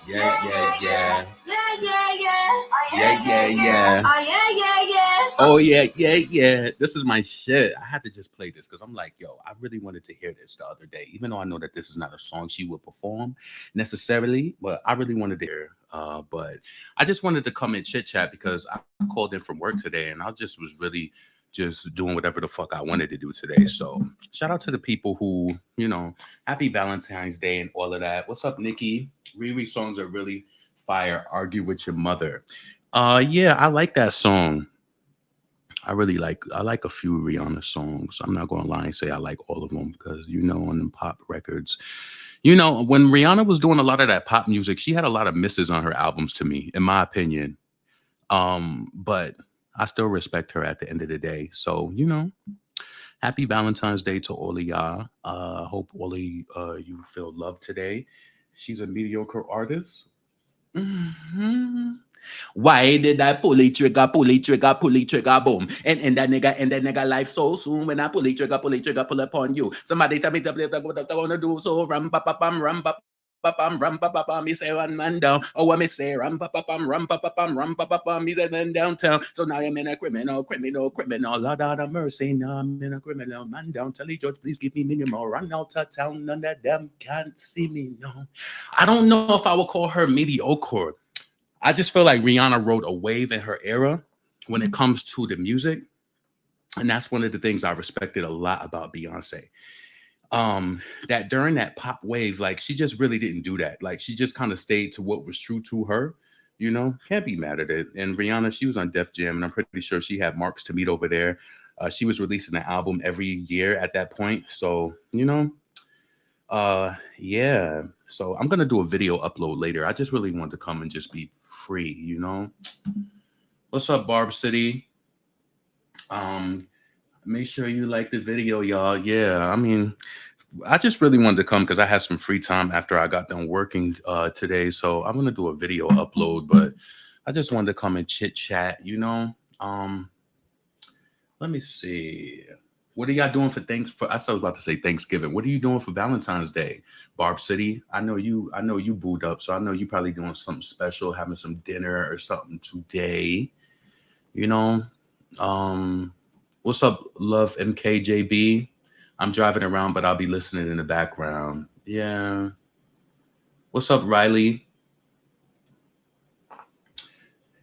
Yeah, yeah, yeah. Yeah, yeah, yeah. Oh, Yeah, yeah, yeah. Oh, yeah, yeah, yeah. Oh, yeah, yeah, yeah. This is my shit. I had to just play this because I'm like, yo, I really wanted to hear this the other day, even though I know that this is not a song she would perform necessarily, but I really wanted to hear. But I just wanted to come and chit chat because I called in from work today and I just was really just doing whatever the fuck I wanted to do today. So shout out to the people who, happy Valentine's Day and all of that. What's up, Nikki? Riri songs are really fire. Argue with your mother. Yeah, I like that song. I like a few Rihanna songs. I'm not gonna lie and say I like all of them because on them pop records, when Rihanna was doing a lot of that pop music, she had a lot of misses on her albums to me, in my opinion. But I still respect her at the end of the day. So, happy Valentine's Day to all of y'all. Hope all of you feel love today. She's a mediocre artist. Mhm. Why did I pull it trigger, boom? And that nigga life so soon when I pull it trigger, pull upon you. Somebody tell me what I wanna do, so ram pa pam, me say one man down. Oh, what me say, ram pa pa pam, me say then downtown. So now I'm in a criminal. Lord of mercy, now I'm in a criminal man down. Tell the judge, please give me minimal. Run out of town, none of them can't see me, no. I don't know if I would call her mediocre. I just feel like Rihanna rode a wave in her era when it comes to the music. And that's one of the things I respected a lot about Beyonce. That during that pop wave, like she just really didn't do that. Like she just kind of stayed to what was true to her. Can't be mad at it. And Rihanna, she was on Def Jam, and I'm pretty sure she had Marks to meet over there. She was releasing an album every year at that point. So, yeah. So I'm gonna do a video upload later. I just really want to come and just be free. What's up, Barb City? Um, Make sure you like the video, y'all. Yeah, I mean, I just really wanted to come because I had some free time after I got done working today. So I'm gonna do a video upload, but I just wanted to come and chit chat. Let me see. What are y'all doing for thanks for I was about to say Thanksgiving. What are you doing for Valentine's Day? Barb City. I know you booed up, so I know you probably doing something special, having some dinner or something today. You know? Um what's up, love MKJB? I'm driving around, but I'll be listening in the background. Yeah. What's up, Riley?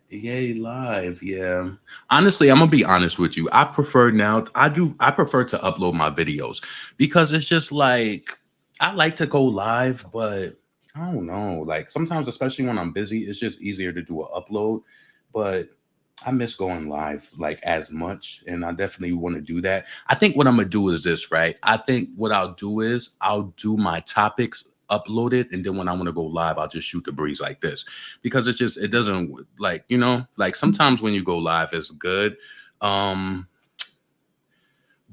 Yay, live. Yeah. Honestly, I'm gonna be honest with you. I prefer to upload my videos because it's just like I like to go live, but I don't know. Like sometimes, especially when I'm busy, it's just easier to do an upload. But I miss going live like as much, and I definitely want to do that. I think what I'm gonna do is this, right? I think what I'll do is I'll do my topics, upload it, and then when I want to go live, I'll just shoot the breeze like this because it doesn't like like sometimes when you go live, it's good, um,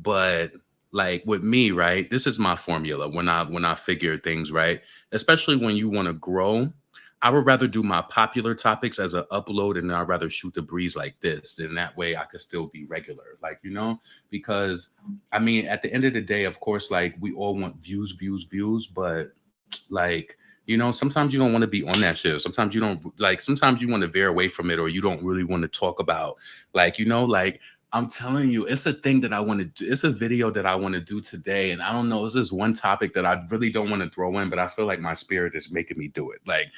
but like with me, right? This is my formula when I figure things right, especially when you want to grow. I would rather do my popular topics as an upload, and I'd rather shoot the breeze like this. And that way I could still be regular, because I mean, at the end of the day, of course, like we all want views, but like, sometimes you don't want to be on that shit. Sometimes you don't like, sometimes you want to veer away from it, or you don't really want to talk about, like, I'm telling you, it's a thing that I want to do. It's a video that I want to do today. And I don't know, it's this one topic that I really don't want to throw in, but I feel like my spirit is making me do it. Like,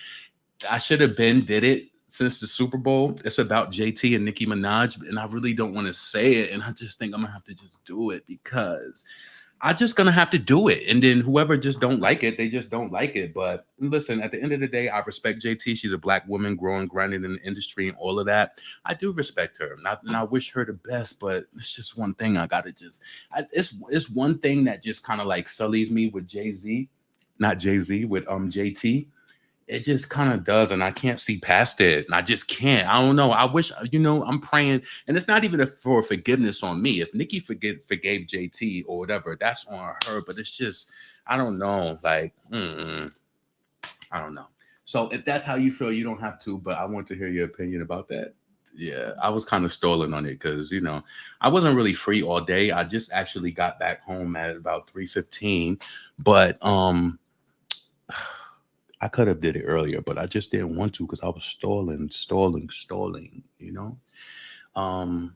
I should have did it since the Super Bowl. It's about JT and Nicki Minaj, and I really don't want to say it. And I just think I'm gonna have to just do it because I just gonna have to do it. And then whoever just don't like it, they just don't like it. But listen, at the end of the day, I respect JT. She's a black woman growing, grinding in the industry and all of that. I do respect her. And I wish her the best, but it's just one thing I gotta it's one thing that just kind of like sullies me with Jay-Z, not Jay-Z, with JT. It just kind of does, and I can't see past it. And I just can't. I don't know. I wish, I'm praying, and it's not even for forgiveness on me. If Nikki forgave JT or whatever, that's on her. But it's just, I don't know. Like, I don't know. So if that's how you feel, you don't have to. But I want to hear your opinion about that. Yeah, I was kind of stalling on it because I wasn't really free all day. I just actually got back home at about 3:15, but I could have did it earlier, but I just didn't want to because I was stalling, you know? Um,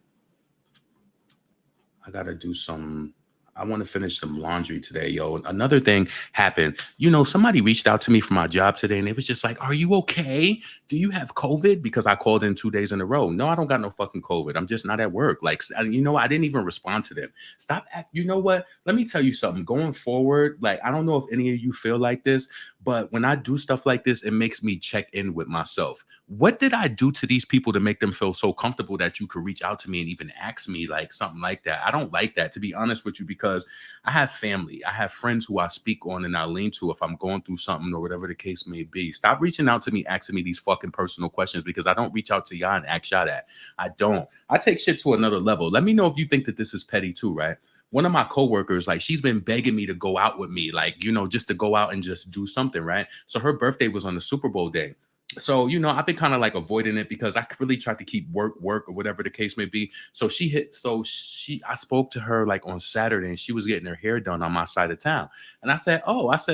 I gotta do some. I want to finish some laundry today, yo. Another thing happened. Somebody reached out to me for my job today, and it was just like, "Are you okay? Do you have COVID?" Because I called in 2 days in a row. No, I don't got no fucking COVID. I'm just not at work. Like, I didn't even respond to them. Stop. You know what? Let me tell you something. Going forward, like, I don't know if any of you feel like this, but when I do stuff like this, it makes me check in with myself. What did I do to these people to make them feel so comfortable that you could reach out to me and even ask me like something like that? I don't like that, to be honest with you, because I have family, I have friends who I speak on and I lean to if I'm going through something or whatever the case may be. Stop reaching out to me, asking me these fucking personal questions, because I don't reach out to y'all and ask y'all that. I don't. I take shit to another level. Let me know if you think that this is petty too, right? One of my coworkers, like, she's been begging me to go out with me, like, just to go out and just do something, right? So her birthday was on the Super Bowl day. So, I've been kind of like avoiding it because I really tried to keep work, or whatever the case may be. I spoke to her like on Saturday, and she was getting her hair done on my side of town. And I said,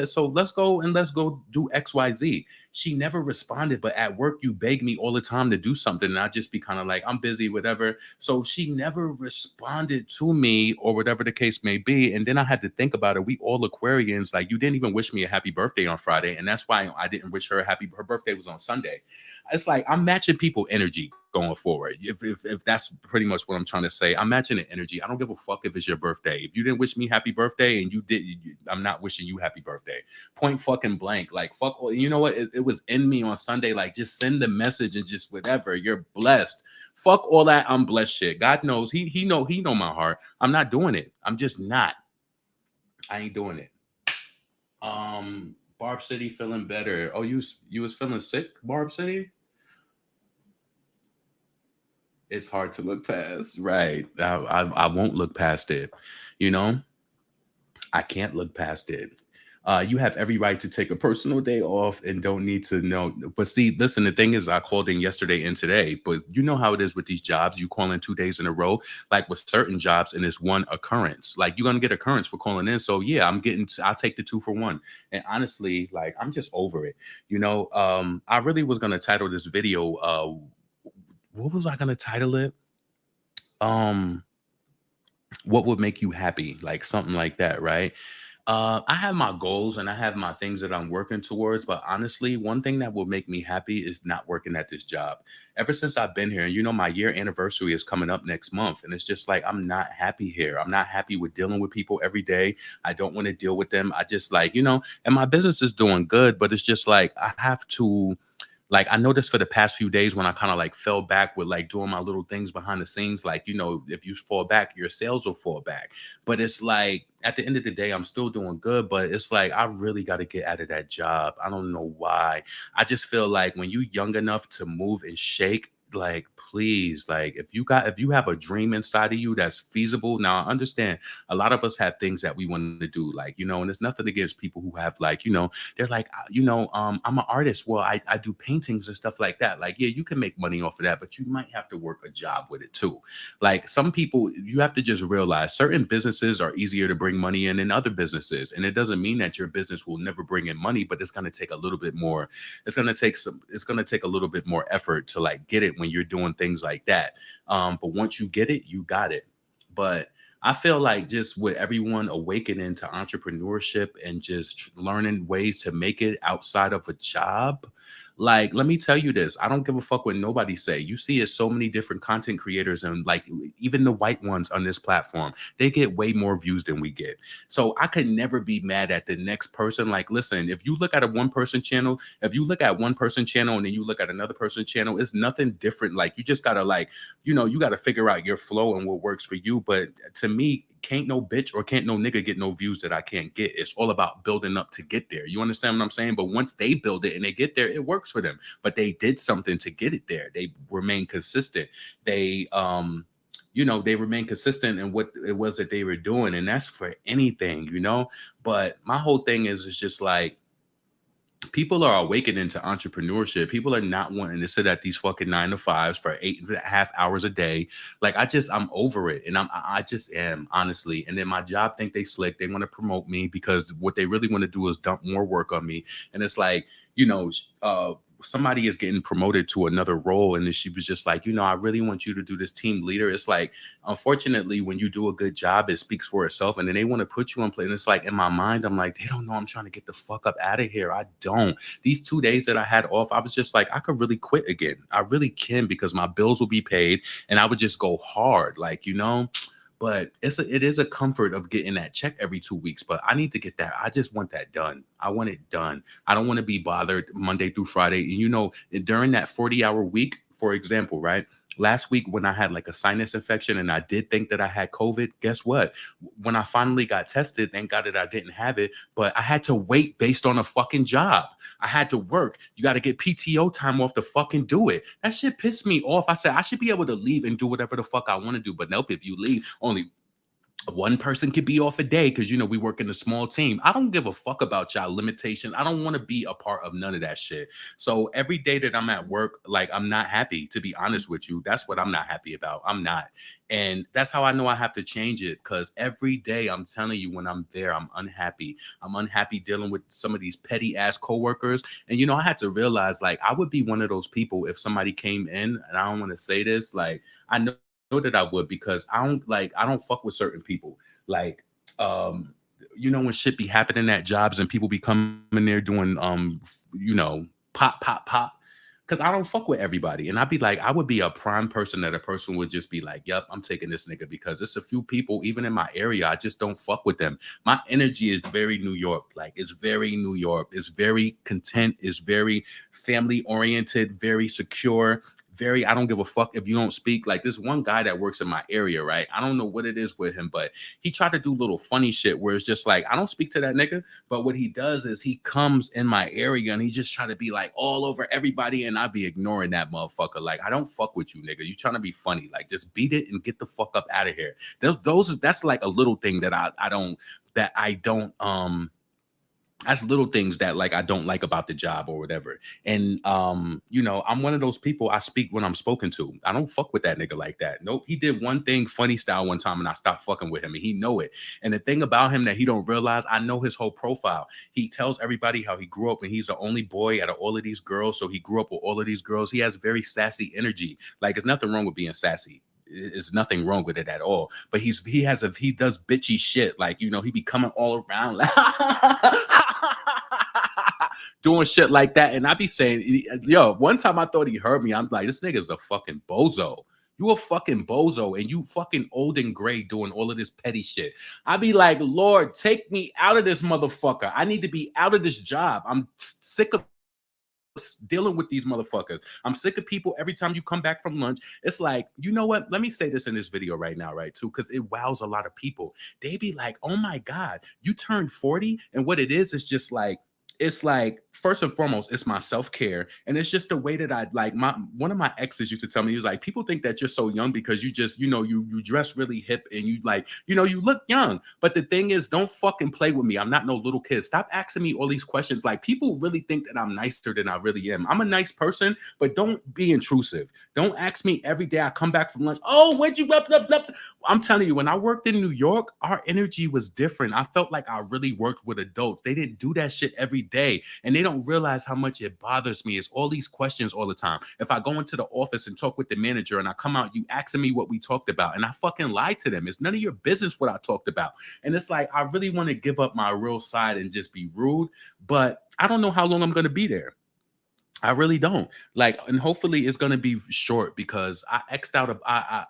so let's go do XYZ. She never responded, but at work, you beg me all the time to do something. And I just be kind of like, I'm busy, whatever. So she never responded to me or whatever the case may be. And then I had to think about it. We all Aquarians, like, you didn't even wish me a happy birthday on Friday. And that's why I didn't wish her her birthday was on Sunday. It's like I'm matching people energy going forward. If that's pretty much what I'm trying to say, I'm matching the energy. I don't give a fuck if it's your birthday. If you didn't wish me happy birthday and you did, I'm not wishing you happy birthday. Point fucking blank. Like, fuck. You know what? It was in me on Sunday. Like, just send the message and just whatever. You're blessed. Fuck all that I'm blessed shit. God knows. He know my heart. I'm not doing it. I'm just not. I ain't doing it. Barb City feeling better. Oh, you was feeling sick, Barb City? It's hard to look past. Right. I won't look past it. You know, I can't look past it. You have every right to take a personal day off and don't need to know. But see, listen, the thing is, I called in yesterday and today, but you know how it is with these jobs. You call in 2 days in a row, like with certain jobs, and it's one occurrence. Like, you're going to get occurrence for calling in. So yeah, I'll take the 2 for 1. And honestly, like, I'm just over it. I really was going to title this video, what was I going to title it? Um, what would make you happy? Like something like that, right? I have my goals and I have my things that I'm working towards, but honestly, one thing that will make me happy is not working at this job. Ever since I've been here, my year anniversary is coming up next month, and it's just like I'm not happy here. I'm not happy with dealing with people every day. I don't want to deal with them. I just like, and my business is doing good, but it's just like I have to. Like, I noticed for the past few days when I kind of like fell back with like doing my little things behind the scenes, like, if you fall back, your sales will fall back. But it's like at the end of the day, I'm still doing good, but it's like I really got to get out of that job. I don't know why. I just feel like when you young enough to move and shake, like, please, like, if you have a dream inside of you that's feasible. Now I understand a lot of us have things that we want to do, like, and there's nothing against people who have like, they're like, I'm an artist. Well, I do paintings and stuff like that. Like, yeah, you can make money off of that, but you might have to work a job with it too. Like, some people, you have to just realize certain businesses are easier to bring money in than other businesses. And it doesn't mean that your business will never bring in money, but it's going to take a little bit more. It's going to take a little bit more effort to like get it when you're doing things like that. But once you get it, you got it. But I feel like just with everyone awakening to entrepreneurship and just learning ways to make it outside of a job. Like, let me tell you this. I don't give a fuck what nobody say. You see it so many different content creators, and like even the white ones on this platform, they get way more views than we get. So I could never be mad at the next person. Like, listen, if you look at a one person channel and then you look at another person channel, it's nothing different. Like, you just gotta like, you got to figure out your flow and what works for you. But to me, can't no bitch or can't no nigga get no views that I can't get. It's all about building up to get there. You understand what I'm saying? But once they build it and they get there, it works for them. But they did something to get it there. They remain consistent. They remain consistent in what it was that they were doing. And that's for anything. But my whole thing is, it's just like, people are awakening to entrepreneurship. People are not wanting to sit at these fucking 9 to 5s for 8.5 hours a day. Like I'm over it, and I just am, honestly. And then my job think they slick. They want to promote me because what they really want to do is dump more work on me. And it's like, you know, somebody is getting promoted to another role, and then she was just like, I really want you to do this team leader. It's like, unfortunately, when you do a good job, it speaks for itself, and then they want to put you on play. And it's like, in my mind, I'm like, they don't know I'm trying to get the fuck up out of here. I don't. These 2 days that I had off, I was just like, I could really quit again. I really can, because my bills will be paid, and I would just go hard, But it is a comfort of getting that check every 2 weeks. But I need to get that. I just want that done. I want it done. I don't want to be bothered Monday through Friday. And during that 40-hour week, for example, right? Last week when I had like a sinus infection and I did think that I had COVID, guess what? When I finally got tested, thank God that I didn't have it, but I had to wait based on a fucking job. I had to work. You got to get PTO time off to fucking do it. That shit pissed me off. I said I should be able to leave and do whatever the fuck I want to do. But nope, if you leave, only one person could be off a day because we work in a small team. I don't give a fuck about y'all limitations. I don't want to be a part of none of that shit. So every day that I'm at work, like, I'm not happy, to be honest with you. That's what I'm not happy about. I'm not. And that's how I know I have to change it, because every day, I'm telling you, when I'm there, I'm unhappy. I'm unhappy dealing with some of these petty ass coworkers. And I had to realize, like, I would be one of those people if somebody came in, and I don't want to say this, like, I know that I would, because I don't fuck with certain people. Like, when shit be happening at jobs and people be coming there doing pop pop pop, because I don't fuck with everybody. And I'd be like, I would be a prime person that a person would just be like, yep, I'm taking this nigga, because it's a few people even in my area, I just don't fuck with them. My energy is very New York. Like, it's very New York. It's very content. It's very family oriented, very secure. Very, I don't give a fuck if you don't speak. Like, this one guy that works in my area, right? I don't know what it is with him, but he tried to do little funny shit where it's just like, I don't speak to that nigga, but what he does is he comes in my area and he just try to be like all over everybody, and I be ignoring that motherfucker. Like, I don't fuck with you, nigga. You trying to be funny. Like, just beat it and get the fuck up out of here. That's like a little thing that I don't that's little things that, like, I don't like about the job or whatever. And I'm one of those people, I speak when I'm spoken to. I don't fuck with that nigga like that. Nope. He did one thing funny style one time and I stopped fucking with him, and he know it. And the thing about him that he don't realize, I know his whole profile. He tells everybody how he grew up and he's the only boy out of all of these girls. So he grew up with all of these girls. He has very sassy energy. Like, there's nothing wrong with being sassy. There's nothing wrong with it at all. But he does bitchy shit. Like, he be coming all around like doing shit like that. And I be saying, yo, one time I thought he heard me. I'm like, this nigga's a fucking bozo. You a fucking bozo, and you fucking old and gray doing all of this petty shit. I be like, Lord, take me out of this motherfucker. I need to be out of this job. I'm sick of dealing with these motherfuckers. I'm sick of people. Every time you come back from lunch, it's like, you know what? Let me say this in this video right now, right, too, because it wows a lot of people. They be like, oh my God, you turned 40? And what it is just like, it's like, first and foremost, it's my self-care. And it's just the way that I like one of my exes used to tell me, he was like, people think that you're so young because you just, you dress really hip and you like, you look young. But the thing is, don't fucking play with me. I'm not no little kid. Stop asking me all these questions. Like, people really think that I'm nicer than I really am. I'm a nice person, but don't be intrusive. Don't ask me every day I come back from lunch. Oh, where'd you up? I'm telling you, when I worked in New York, our energy was different. I felt like I really worked with adults. They didn't do that shit every day. And they don't realize how much it bothers me. It's all these questions all the time. If I go into the office and talk with the manager and I come out, you asking me what we talked about, and I fucking lie to them. It's none of your business what I talked about. And it's like, I really want to give up my real side and just be rude, but I don't know how long I'm going to be there. I really don't. Like, and hopefully it's going to be short, because I X'd out I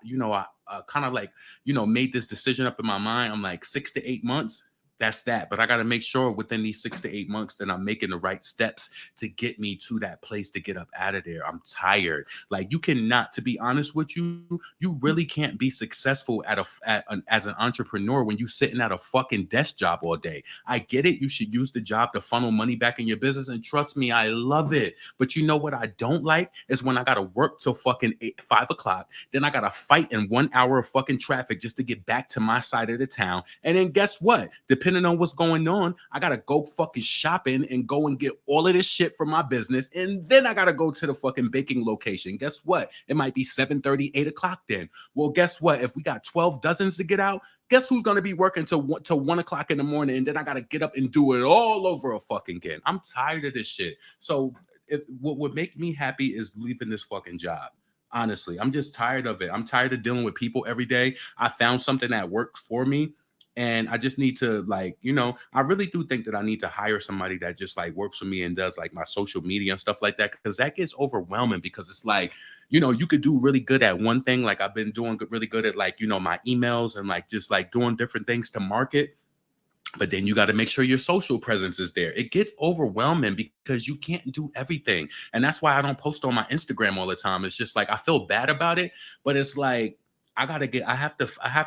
kind of like, made this decision up in my mind. I'm like, 6 to 8 months. That's that. But I got to make sure within these 6 to 8 months that I'm making the right steps to get me to that place to get up out of there. I'm tired. Like, you cannot, to be honest with you, you really can't be successful as an entrepreneur when you sitting at a fucking desk job all day. I get it. You should use the job to funnel money back in your business. And trust me, I love it. But you know what I don't like is when I got to work till fucking 5 o'clock. Then I got to fight in 1 hour of fucking traffic just to get back to my side of the town. And then guess what? Depending depending on what's going on, I gotta go fucking shopping and go and get all of this shit for my business. And then I gotta go to the fucking baking location. Guess what? It might be 7:30, 8 o'clock then. Well, guess what? If we got 12 dozens to get out, guess who's gonna be working till 1 o'clock in the morning? And then I gotta get up and do it all over a fucking again. I'm tired of this shit. So what would make me happy is leaving this fucking job. Honestly, I'm just tired of it. I'm tired of dealing with people every day. I found something that works for me. And I just need to, like, I really do think that I need to hire somebody that just like works for me and does like my social media and stuff like that. Cause that gets overwhelming because it's like, you could do really good at one thing. Like I've been doing really good at like, my emails and like just like doing different things to market. But then you got to make sure your social presence is there. It gets overwhelming because you can't do everything. And that's why I don't post on my Instagram all the time. It's just like I feel bad about it, but it's like I have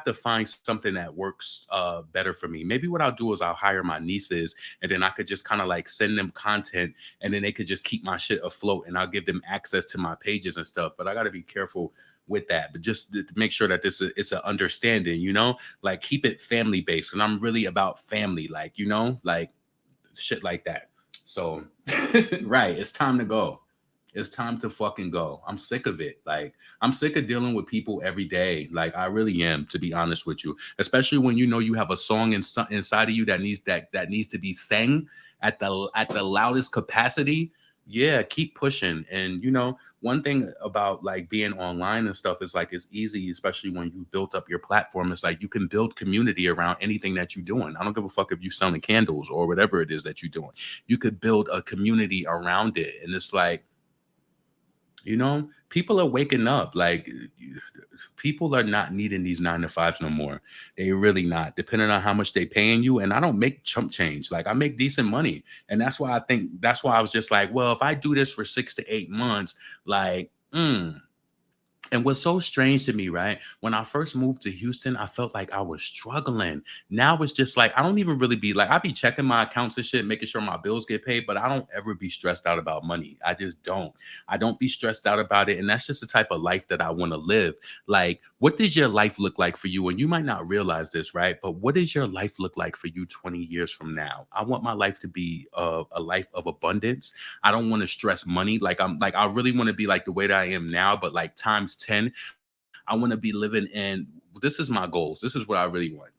to find something that works better for me. Maybe what I'll do is I'll hire my nieces and then I could just kind of like send them content and then they could just keep my shit afloat and I'll give them access to my pages and stuff. But I got to be careful with that, but just to make sure that it's an understanding, like keep it family based. And I'm really about family, like, like shit like that. So, right. It's time to go. It's time to fucking go. I'm sick of it. Like, I'm sick of dealing with people every day. Like, I really am, to be honest with you. Especially when you have a song inside of you that needs to be sang at the loudest capacity. Yeah, keep pushing. And one thing about like being online and stuff is like it's easy, especially when you built up your platform. It's like you can build community around anything that you're doing. I don't give a fuck if you're selling candles or whatever it is that you're doing. You could build a community around it. And it's like, people are waking up. Like people are not needing these 9 to 5s no more. They really not, depending on how much they paying you. And I don't make chump change. Like I make decent money. And that's why I was just like, well, if I do this for 6 to 8 months, like, and what's so strange to me, right? When I first moved to Houston, I felt like I was struggling. Now it's just like, I don't even really be like, I be checking my accounts and shit, making sure my bills get paid, but I don't ever be stressed out about money. I just don't. I don't be stressed out about it. And that's just the type of life that I want to live. Like, what does your life look like for you? And you might not realize this, right? But what does your life look like for you 20 years from now? I want my life to be a life of abundance. I don't want to stress money. Like I really want to be like the way that I am now, but like times 10. I want to be living in, this is my goals. This is what I really want.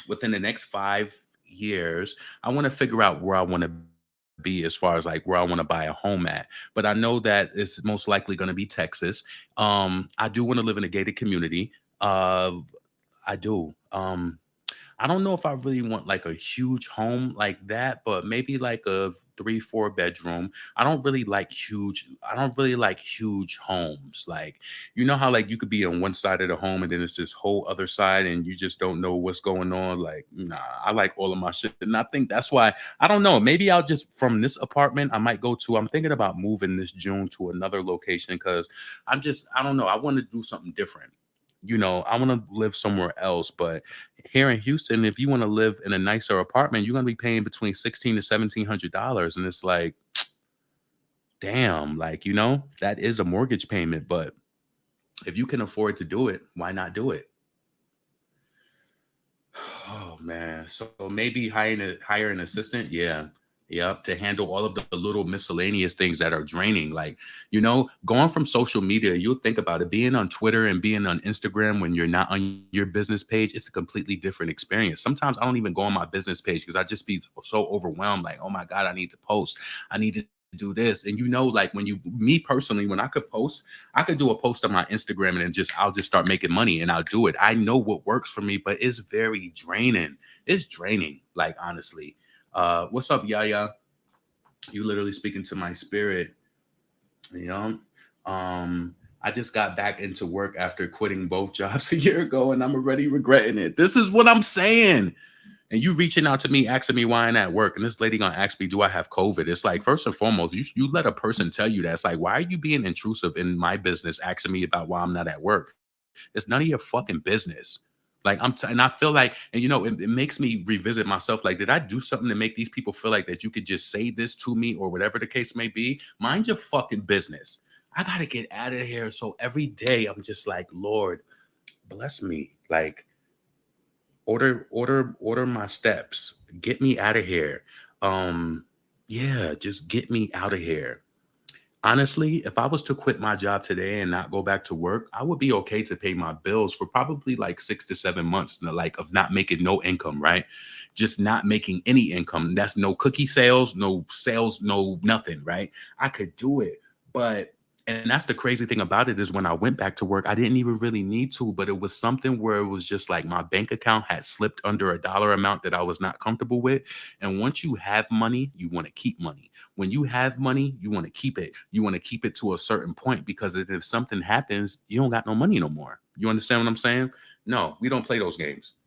Within the next 5 years, I want to figure out where I want to be as far as like where I want to buy a home at. But I know that it's most likely going to be Texas. I do want to live in a gated community. I do. I don't know if I really want like a huge home like that, but maybe like a 3, 4 bedroom. I don't really like huge homes. Like, how like you could be on one side of the home and then it's this whole other side and you just don't know what's going on. Like, nah, I like all of my shit. And I think that's why, I don't know, maybe I'll just from this apartment, I'm thinking about moving this June to another location because I don't know, I want to do something different. I want to live somewhere else. But here in Houston, if you want to live in a nicer apartment, you're gonna be paying between $1,600 to $1,700, and it's like, damn, like that is a mortgage payment. But if you can afford to do it, why not do it? Oh man, so maybe hire an assistant, yeah. Yep, to handle all of the little miscellaneous things that are draining. Like, going from social media, you'll think about it, being on Twitter and being on Instagram when you're not on your business page, it's a completely different experience. Sometimes I don't even go on my business page because I just be so overwhelmed. Like, oh my God, I need to post. I need to do this. And like me personally, when I could post, I could do a post on my Instagram and then I'll just start making money and I'll do it. I know what works for me, but it's very draining. It's draining, like honestly. What's up, Yaya? You literally speaking to my spirit, you know? I just got back into work after quitting both jobs a year ago and I'm already regretting it. This is what I'm saying. And you reaching out to me, asking me why I'm at work, and this lady gonna ask me, do I have COVID? It's like, first and foremost, you let a person tell you that. It's like, why are you being intrusive in my business, asking me about why I'm not at work? It's none of your fucking business. Like and I feel like, and it makes me revisit myself. Like, did I do something to make these people feel like that you could just say this to me or whatever the case may be? Mind your fucking business. I gotta get out of here. So every day I'm just like, Lord, bless me. Like, Order my steps. Get me out of here. Um, yeah, just get me out of here. Honestly, if I was to quit my job today and not go back to work, I would be okay to pay my bills for probably like 6 to 7 months, like of not making no income, right? Just not making any income. That's no cookie sales, no nothing, right? I could do it. But and that's the crazy thing about it is when I went back to work, I didn't even really need to, but it was something where it was just like my bank account had slipped under a dollar amount that I was not comfortable with. And once you have money, you want to keep money. When you have money, you want to keep it. You want to keep it to a certain point because if something happens, you don't got no money no more. You understand what I'm saying? No, we don't play those games.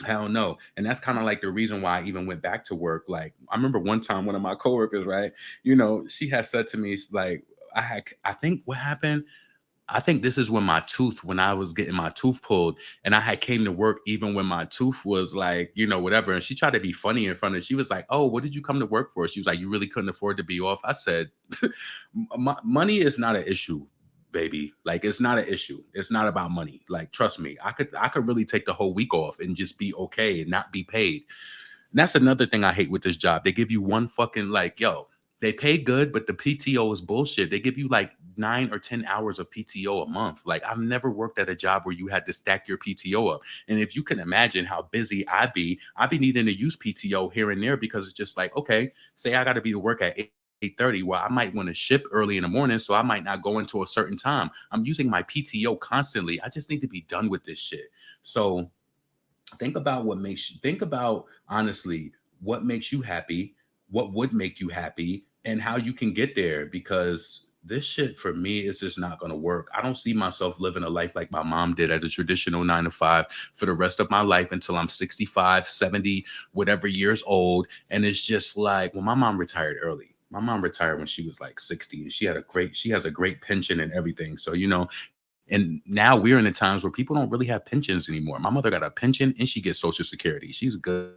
Hell no. And that's kind of like the reason why I even went back to work. Like, I remember one time one of my coworkers, right? She had said to me, like, I think what happened, I think this is when I was getting my tooth pulled and I had came to work even when my tooth was like, whatever. And she tried to be funny in front of, she was like, "Oh, what did you come to work for?" She was like, "You really couldn't afford to be off." I said, money is not an issue, baby. Like, it's not an issue. It's not about money. Like, trust me, I could really take the whole week off and just be okay and not be paid. And that's another thing I hate with this job. They give you one fucking like, yo, they pay good, but the PTO is bullshit. They give you like 9 or 10 hours of PTO a month. Like, I've never worked at a job where you had to stack your PTO up. And if you can imagine how busy I'd be needing to use PTO here and there because it's just like, okay, say I got to be to work at 8:30. Well, I might want to ship early in the morning, so I might not go into a certain time. I'm using my PTO constantly. I just need to be done with this shit. So think about honestly what makes you happy, what would make you happy, and how you can get there because this shit for me is just not going to work. I don't see myself living a life like my mom did at a traditional 9 to 5 for the rest of my life until I'm 65, 70, whatever years old. And it's just like, well, my mom retired early. My mom retired when she was like 60 and she has a great pension and everything. So, and now we're in the times where people don't really have pensions anymore. My mother got a pension and she gets Social Security. She's good.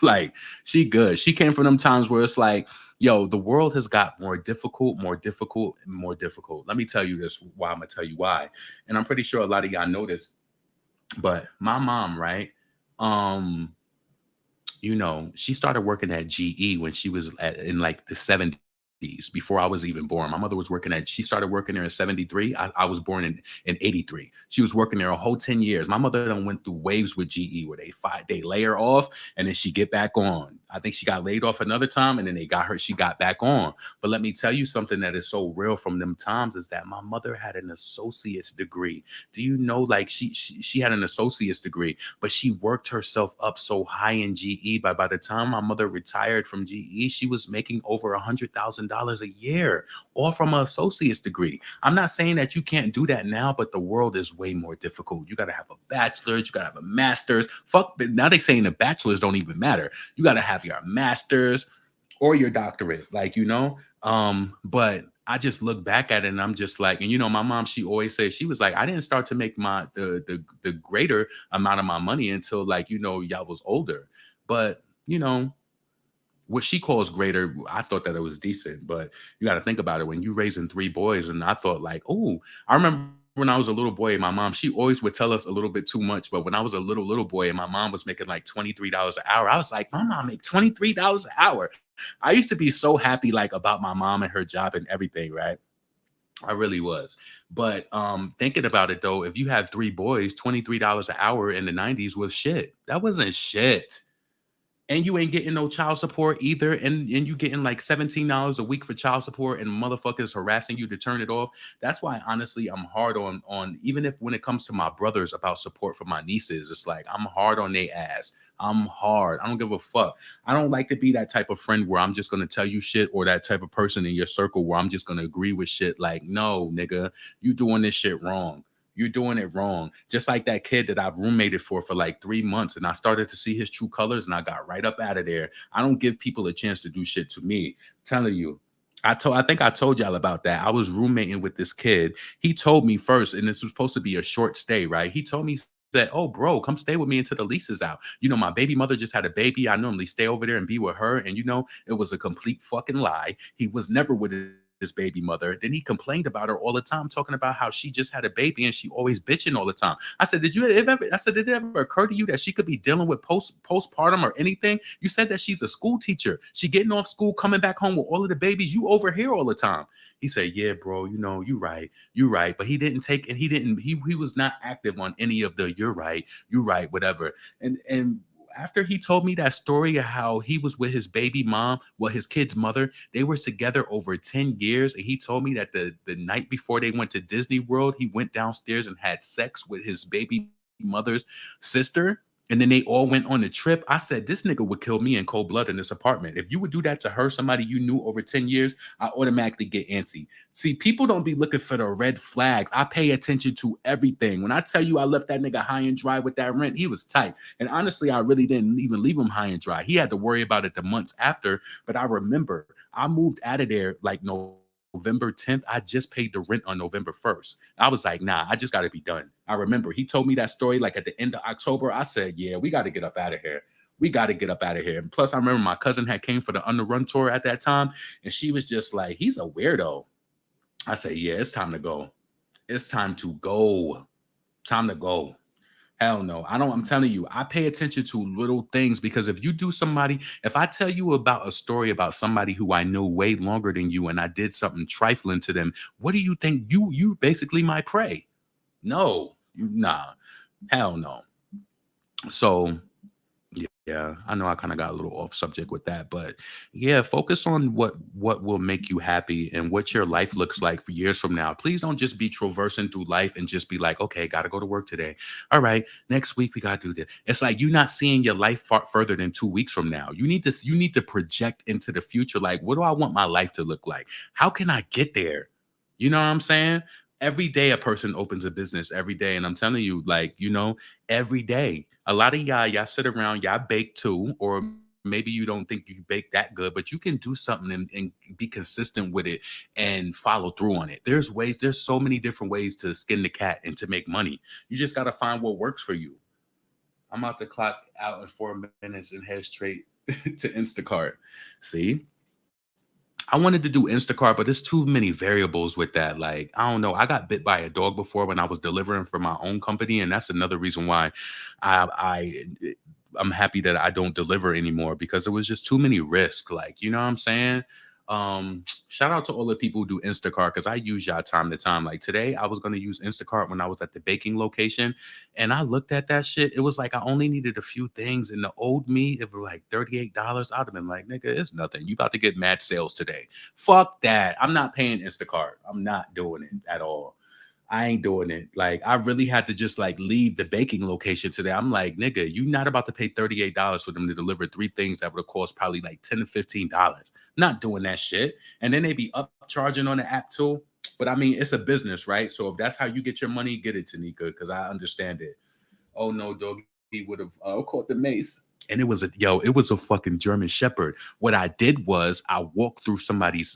Like, she good. She came from them times where it's like, yo, the world has got more difficult, more difficult, and more difficult. Let me tell you this, why I'm gonna tell you why. And I'm pretty sure a lot of y'all know this, but my mom, right? Um, she started working at GE when she was in like the 70s before I was even born. My mother was she started working there in 73. I was born in 83. She was working there a whole 10 years. My mother done went through waves with GE where they lay her off and then she get back on. I think she got laid off another time and then she got back on. But let me tell you something that is so real from them times is that my mother had an associate's degree. Do you know, like she had an associate's degree, but she worked herself up so high in GE. By the time my mother retired from GE, she was making over $100,000 a year, all from an associate's degree. I'm not saying that you can't do that now, but the world is way more difficult. You got to have a bachelor's, you got to have a master's. Fuck, but now they saying the bachelor's don't even matter. You got to have your master's or your doctorate, but I just look back at it and I'm just like, and my mom, she always says, she was like, I didn't start to make the greater amount of my money until y'all was older. But what she calls greater, I thought that it was decent, but you got to think about it when you raising 3 boys. And I thought like, oh, I remember when I was a little boy, my mom, she always would tell us a little bit too much. But when I was a little boy and my mom was making like $23 an hour, I was like, my mom make $23 an hour. I used to be so happy like about my mom and her job and everything, right? I really was. But thinking about it though, if you have 3 boys, $23 an hour in the 90s was shit. That wasn't shit. And you ain't getting no child support either, and you getting like $17 a week for child support, and motherfuckers harassing you to turn it off. That's why honestly I'm hard on even if when it comes to my brothers about support for my nieces, it's like I'm hard on their ass. I'm hard. I don't give a fuck. I don't like to be that type of friend where I'm just gonna tell you shit, or that type of person in your circle where I'm just gonna agree with shit. Like, no, nigga, you doing this shit wrong. You're doing it wrong. Just like that kid that I've roommated for like 3 months, and I started to see his true colors and I got right up out of there. I don't give people a chance to do shit to me. I'm telling you. I think I told y'all about that. I was roommating with this kid. He told me first, and this was supposed to be a short stay, right? He told me, said, "Oh, bro, come stay with me until the lease is out. My baby mother just had a baby. I normally stay over there and be with her." And it was a complete fucking lie. He was never with his his baby mother. Then he complained about her all the time, talking about how she just had a baby and she always bitching all the time. I said, did it ever occur to you that she could be dealing with postpartum or anything? You said that she's a school teacher. She getting off school, coming back home with all of the babies. You over here all the time. He said, yeah, bro, you right. You right. But he didn't take, and he was not active on any of the you right, whatever. And after he told me that story of how he was with his baby mom, well, his kid's mother, they were together over 10 years. And he told me that the night before they went to Disney World, he went downstairs and had sex with his baby mother's sister. And then they all went on the trip. I said, this nigga would kill me in cold blood in this apartment. If you would do that to her, somebody you knew over 10 years, I automatically get antsy. See, people don't be looking for the red flags. I pay attention to everything. When I tell you I left that nigga high and dry with that rent, he was tight. And honestly, I really didn't even leave him high and dry. He had to worry about it the months after. But I remember I moved out of there like November 10th. I just paid the rent on November 1st. I was like, nah, I just got to be done. I remember he told me that story like at the end of October. I said, yeah, we got to get up out of here. We got to get up out of here. And plus, I remember my cousin had came for the On the Run tour at that time. And she was just like, he's a weirdo. I said, yeah, it's time to go. It's time to go. Time to go. Hell no. I'm telling you, I pay attention to little things because if I tell you about a story about somebody who I know way longer than you and I did something trifling to them, what do you think? You basically my prey. No, nah, hell no. So yeah, I know I kind of got a little off subject with that, but yeah, focus on what will make you happy and what your life looks like for years from now. Please don't just be traversing through life and just be like, okay, got to go to work today. All right, next week we got to do this. It's like you're not seeing your life far further than 2 weeks from now. You need to project into the future. Like, what do I want my life to look like? How can I get there? You know what I'm saying? Every day a person opens a business every day. And I'm telling you, like, every day. A lot of y'all sit around, y'all bake too, or maybe you don't think you bake that good, but you can do something and be consistent with it and follow through on it. There's so many different ways to skin the cat and to make money. You just got to find what works for you. I'm about to clock out in 4 minutes and head straight to Instacart. See? I wanted to do Instacart, but there's too many variables with that. Like, I don't know. I got bit by a dog before when I was delivering for my own company, and that's another reason why I'm happy that I don't deliver anymore because it was just too many risks. Like, you know what I'm saying? Shout out to all the people who do Instacart because I use y'all time to time. Like today, I was going to use Instacart when I was at the baking location, and I looked at that shit. It was like I only needed a few things, and the old me, if it were like $38, I'd have been like, nigga, it's nothing. You about to get mad sales today? Fuck that. I'm not paying Instacart. I'm not doing it at all. I ain't doing it. Like, I really had to just like leave the baking location today. I'm like, nigga, you not about to pay $38 for them to deliver 3 things that would have cost probably like $10 to $15. Not doing that shit. And then they be upcharging on the app too. But I mean, it's a business, right? So if that's how you get your money, get it, Tanika, because I understand it. Oh no, dog, he would have caught the mace. And it was a fucking German Shepherd. What I did was I walked through somebody's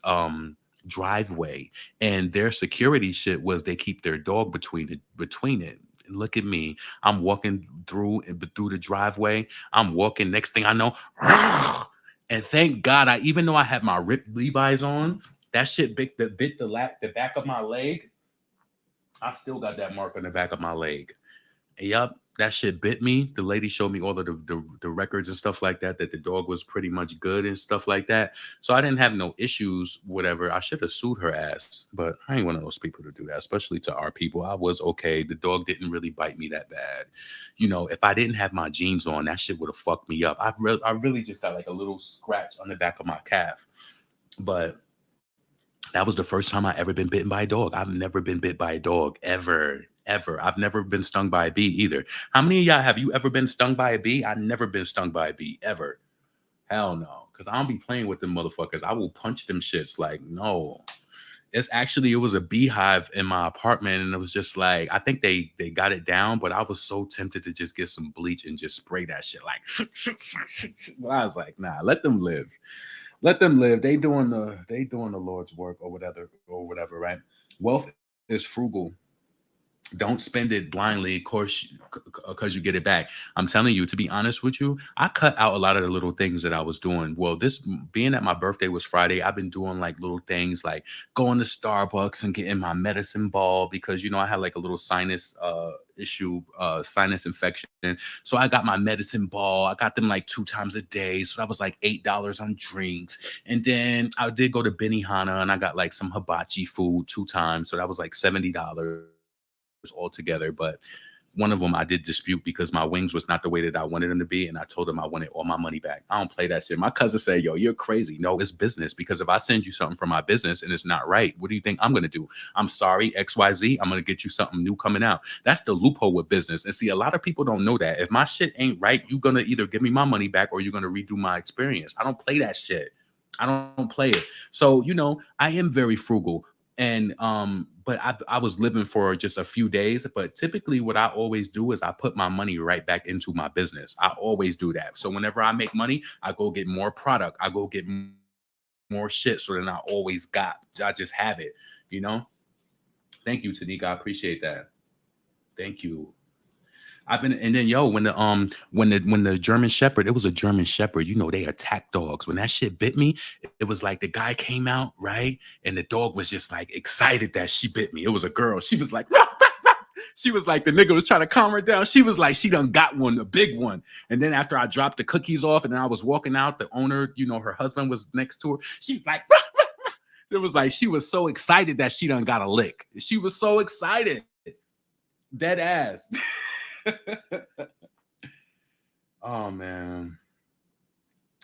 driveway, and their security shit was they keep their dog between it. And look at me. I'm walking through the driveway. I'm walking. Next thing I know, and thank God, even though I had my ripped Levi's on, that shit bit the back of my leg. I still got that mark on the back of my leg. Yup, that shit bit me. The lady showed me all of the records and stuff like that, that the dog was pretty much good and stuff like that. So I didn't have no issues, whatever. I should have sued her ass, but I ain't one of those people to do that, especially to our people. I was okay. The dog didn't really bite me that bad. If I didn't have my jeans on, that shit would have fucked me up. I really just got like a little scratch on the back of my calf. But that was the first time I ever been bitten by a dog. I've never been bit by a dog ever. Ever. I've never been stung by a bee either. How many of y'all have you ever been stung by a bee? I've never been stung by a bee ever. Hell no. Because I don't be playing with them motherfuckers. I will punch them shits. Like, no. It was a beehive in my apartment, and it was just like, I think they got it down, but I was so tempted to just get some bleach and just spray that shit like but I was like, nah, let them live. Let them live. They doing the Lord's work or whatever, right? Wealth is frugal. Don't spend it blindly, of course, because you get it back. I'm telling you, to be honest with you, I cut out a lot of the little things that I was doing. Well, this being that my birthday was Friday, I've been doing like little things like going to Starbucks and getting my medicine ball because I had like a little sinus issue, sinus infection. So I got my medicine ball. I got them like 2 times a day. So that was like $8 on drinks. And then I did go to Benihana and I got like some hibachi food 2 times. So that was like $70 altogether. But one of them I did dispute because my wings was not the way that I wanted them to be. And I told him I wanted all my money back. I don't play that shit. My cousin said, yo, you're crazy. No, it's business. Because if I send you something from my business and it's not right, what do you think I'm going to do? I'm sorry, XYZ. I'm going to get you something new coming out. That's the loophole with business. And see, a lot of people don't know that. If my shit ain't right, you're going to either give me my money back or you're going to redo my experience. I don't play that shit. I don't play it. So, I am very frugal. And but I was living for just a few days. But typically what I always do is I put my money right back into my business. I always do that. So whenever I make money, I go get more product. I go get more shit. So then I always I just have it, you know? Thank you, Tanika. I appreciate that. Thank you. I've been, and then yo, when the German Shepherd, it was a German Shepherd. They attack dogs. When that shit bit me, it was like the guy came out, right, and the dog was just like excited that she bit me. It was a girl. She was like, she was like, the nigga was trying to calm her down. She was like, she done got one, a big one. And then after I dropped the cookies off, and then I was walking out, the owner, her husband was next to her. She was like, it was like she was so excited that she done got a lick. She was so excited, dead ass. Oh man.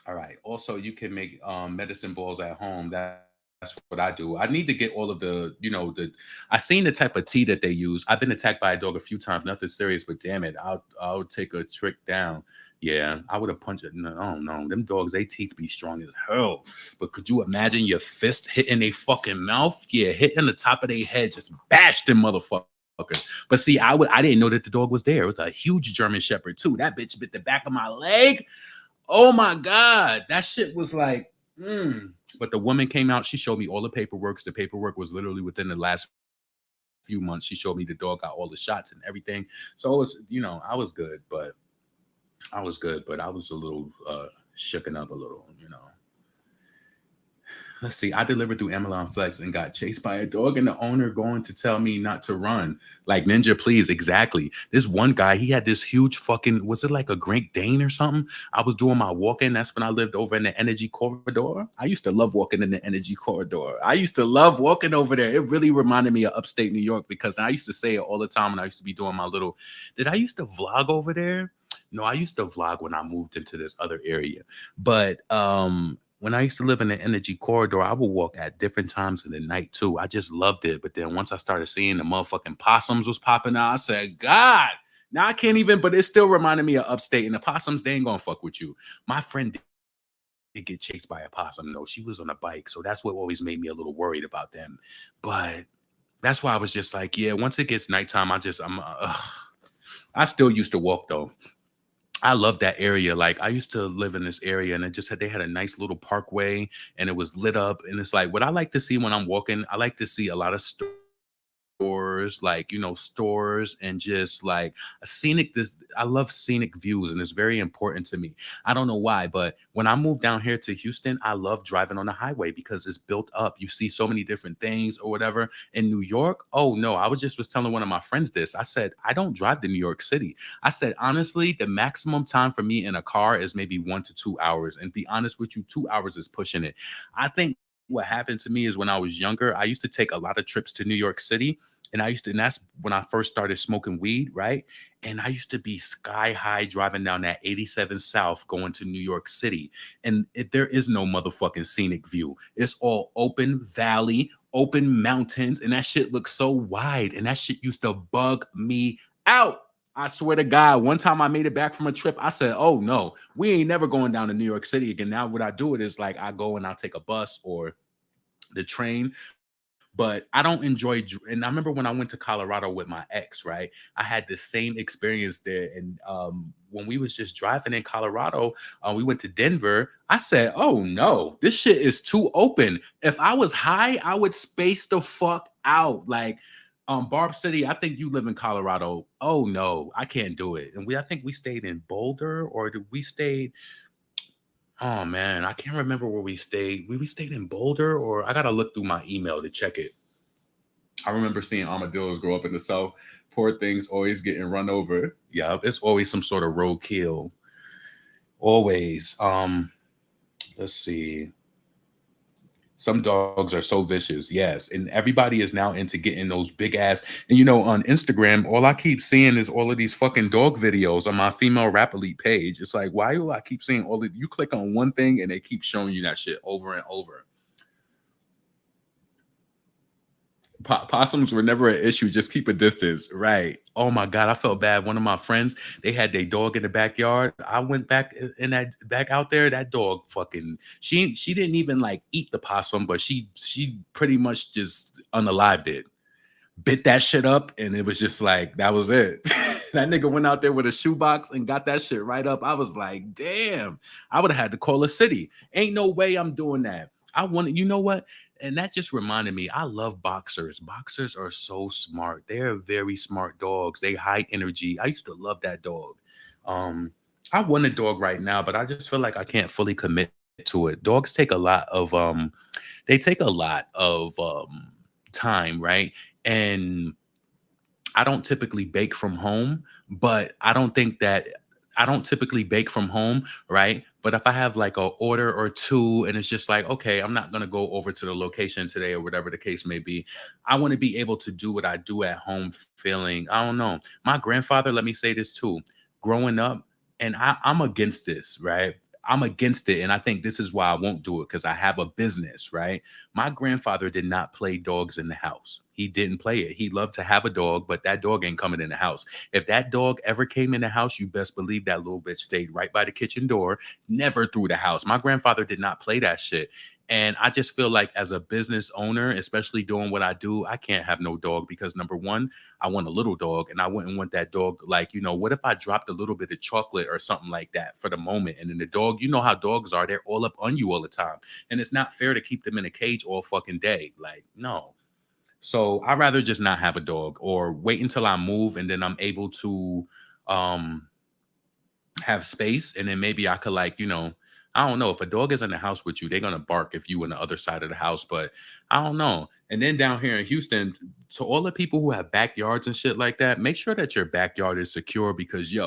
All right. Also, you can make medicine balls at home. That's what I do. I need to get all of I seen the type of tea that they use. I've been attacked by a dog a few times. Nothing serious, but damn it, I'll take a trick down. Yeah, I would have punched it. No, oh no, them dogs, they teeth be strong as hell. But could you imagine your fist hitting their fucking mouth? Yeah, hitting the top of their head, just bash them motherfuckers. But see, I didn't know that the dog was there. It was a huge German Shepherd too. That bitch bit the back of my leg. Oh my God. That shit was like, But the woman came out. She showed me all the paperwork. The paperwork was literally within the last few months. She showed me the dog got all the shots and everything. So it was, I was good, but I was a little shooken up a little. Let's see. I delivered through Amazon Flex and got chased by a dog, and the owner going to tell me not to run. Like Ninja, please. Exactly. This one guy, he had this huge fucking, was it like a Great Dane or something? I was doing my walking. That's when I lived over in the Energy Corridor. I used to love walking in the Energy Corridor. I used to love walking over there. It really reminded me of upstate New York because I used to say it all the time when I used to be doing my little. Did I used to vlog over there? No, I used to vlog when I moved into this other area. But when I used to live in the Energy Corridor, I would walk at different times of the night too. I just loved it. But then once I started seeing the motherfucking possums was popping out, I said, God, now I can't even, but it still reminded me of upstate. And the possums, they ain't gonna fuck with you. My friend did get chased by a possum, though. She was on a bike. So that's what always made me a little worried about them. But that's why I was just like, yeah, once it gets nighttime, I still used to walk though. I love that area. Like I used to live in this area and they had a nice little parkway and it was lit up. And it's like what I like to see when I'm walking, I like to see a lot of stores, like, stores and just like a scenic. I love scenic views and it's very important to me. I don't know why, but when I moved down here to Houston, I love driving on the highway because it's built up. You see so many different things or whatever. In New York, oh no, I was telling one of my friends this. I said, I don't drive to New York City. I said, honestly, the maximum time for me in a car is maybe 1 to 2 hours. And be honest with you, 2 hours is pushing it. I think what happened to me is when I was younger, I used to take a lot of trips to New York City. And that's when I first started smoking weed, right? And I used to be sky high driving down that 87 South going to New York City. And there is no motherfucking scenic view. It's all open valley, open mountains, and that shit looks so wide. And that shit used to bug me out. I swear to God, one time I made it back from a trip, I said, oh no, we ain't never going down to New York City again. Now what I do it is like I go and I'll take a bus or the train, but I don't enjoy. And I remember when I went to Colorado with my ex, right? I had the same experience there. And when we was just driving in Colorado, we went to Denver. I said, oh no, this shit is too open. If I was high, I would space the fuck out. Like, Barb City, I think you live in Colorado. Oh no, I can't do it. And I think we stayed in Boulder, or did we stayed? Oh man, I can't remember where we stayed. We stayed in Boulder, or I gotta look through my email to check it. I remember seeing armadillos grow up in the south. Poor things always getting run over. Yeah, it's always some sort of roadkill. Always. Let's see. Some dogs are so vicious, yes. And everybody is now into getting those big ass. And on Instagram, all I keep seeing is all of these fucking dog videos on my female rap elite page. It's like, why do I keep seeing all of you click on one thing and they keep showing you that shit over and over? Possums were never an issue. Just keep a distance. Right. Oh my God. I felt bad. One of my friends, they had their dog in the backyard. I went back in that back out there. That dog fucking she didn't even like eat the possum, but she pretty much just unalived it. Bit that shit up, and it was just like that was it. That nigga went out there with a shoebox and got that shit right up. I was like, damn, I would have had to call a city. Ain't no way I'm doing that. I want you know what? And that just reminded me, I love boxers. Boxers are so smart. They're very smart dogs. They high energy. I used to love that dog. Um, I want a dog right now, but I just feel like I can't fully commit to it. Dogs take a lot of they take a lot of time, right? And I don't typically bake from home, but I don't typically bake from home, right? But if I have like a order or two and it's just like, okay, I'm not going to go over to the location today or whatever the case may be. I want to be able to do what I do at home feeling, I don't know. My grandfather, let me say this too, growing up, and I'm against this, right? I'm against it. And I think this is why I won't do it because I have a business, right? My grandfather did not play dogs in the house. He didn't play it. He loved to have a dog, but that dog ain't coming in the house. If that dog ever came in the house, you best believe that little bitch stayed right by the kitchen door, never through the house. My grandfather did not play that shit. And I just feel like as a business owner, especially doing what I do, I can't have no dog because number one, I want a little dog and I wouldn't want that dog. Like, what if I dropped a little bit of chocolate or something like that for the moment? And then the dog, you know how dogs are, they're all up on you all the time. And it's not fair to keep them in a cage all fucking day. Like, no. So I'd rather just not have a dog or wait until I move and then I'm able to um have space and then maybe I could like, I don't know. If a dog is in the house with you, they're gonna bark if you on the other side of the house, but I don't know. And then down here in Houston, to all the people who have backyards and shit like that, make sure that your backyard is secure because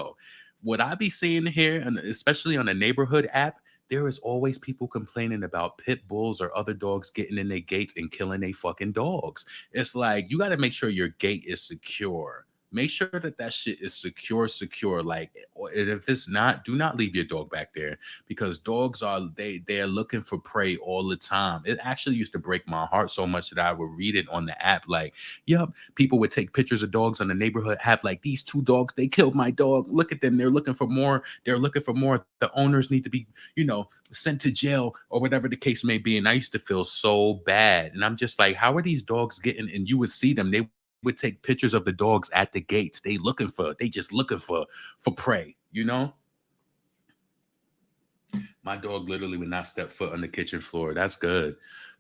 what I be seeing here, and especially on the neighborhood app, there is always people complaining about pit bulls or other dogs getting in their gates and killing their fucking dogs. It's like you got to make sure your gate is secure. Make sure that that shit is secure. Like, and if it's not, do not leave your dog back there because dogs they're looking for prey all the time. It actually used to break my heart so much that I would read it on the app. Like, yep, people would take pictures of dogs in the neighborhood, have like these two dogs, they killed my dog. Look at them, they're looking for more. They're looking for more. The owners need to be, sent to jail or whatever the case may be. And I used to feel so bad. And I'm just like, how are these dogs getting? And you would see them, they would take pictures of the dogs at the gates. They just looking for prey. My dog literally would not step foot on the kitchen floor. That's good.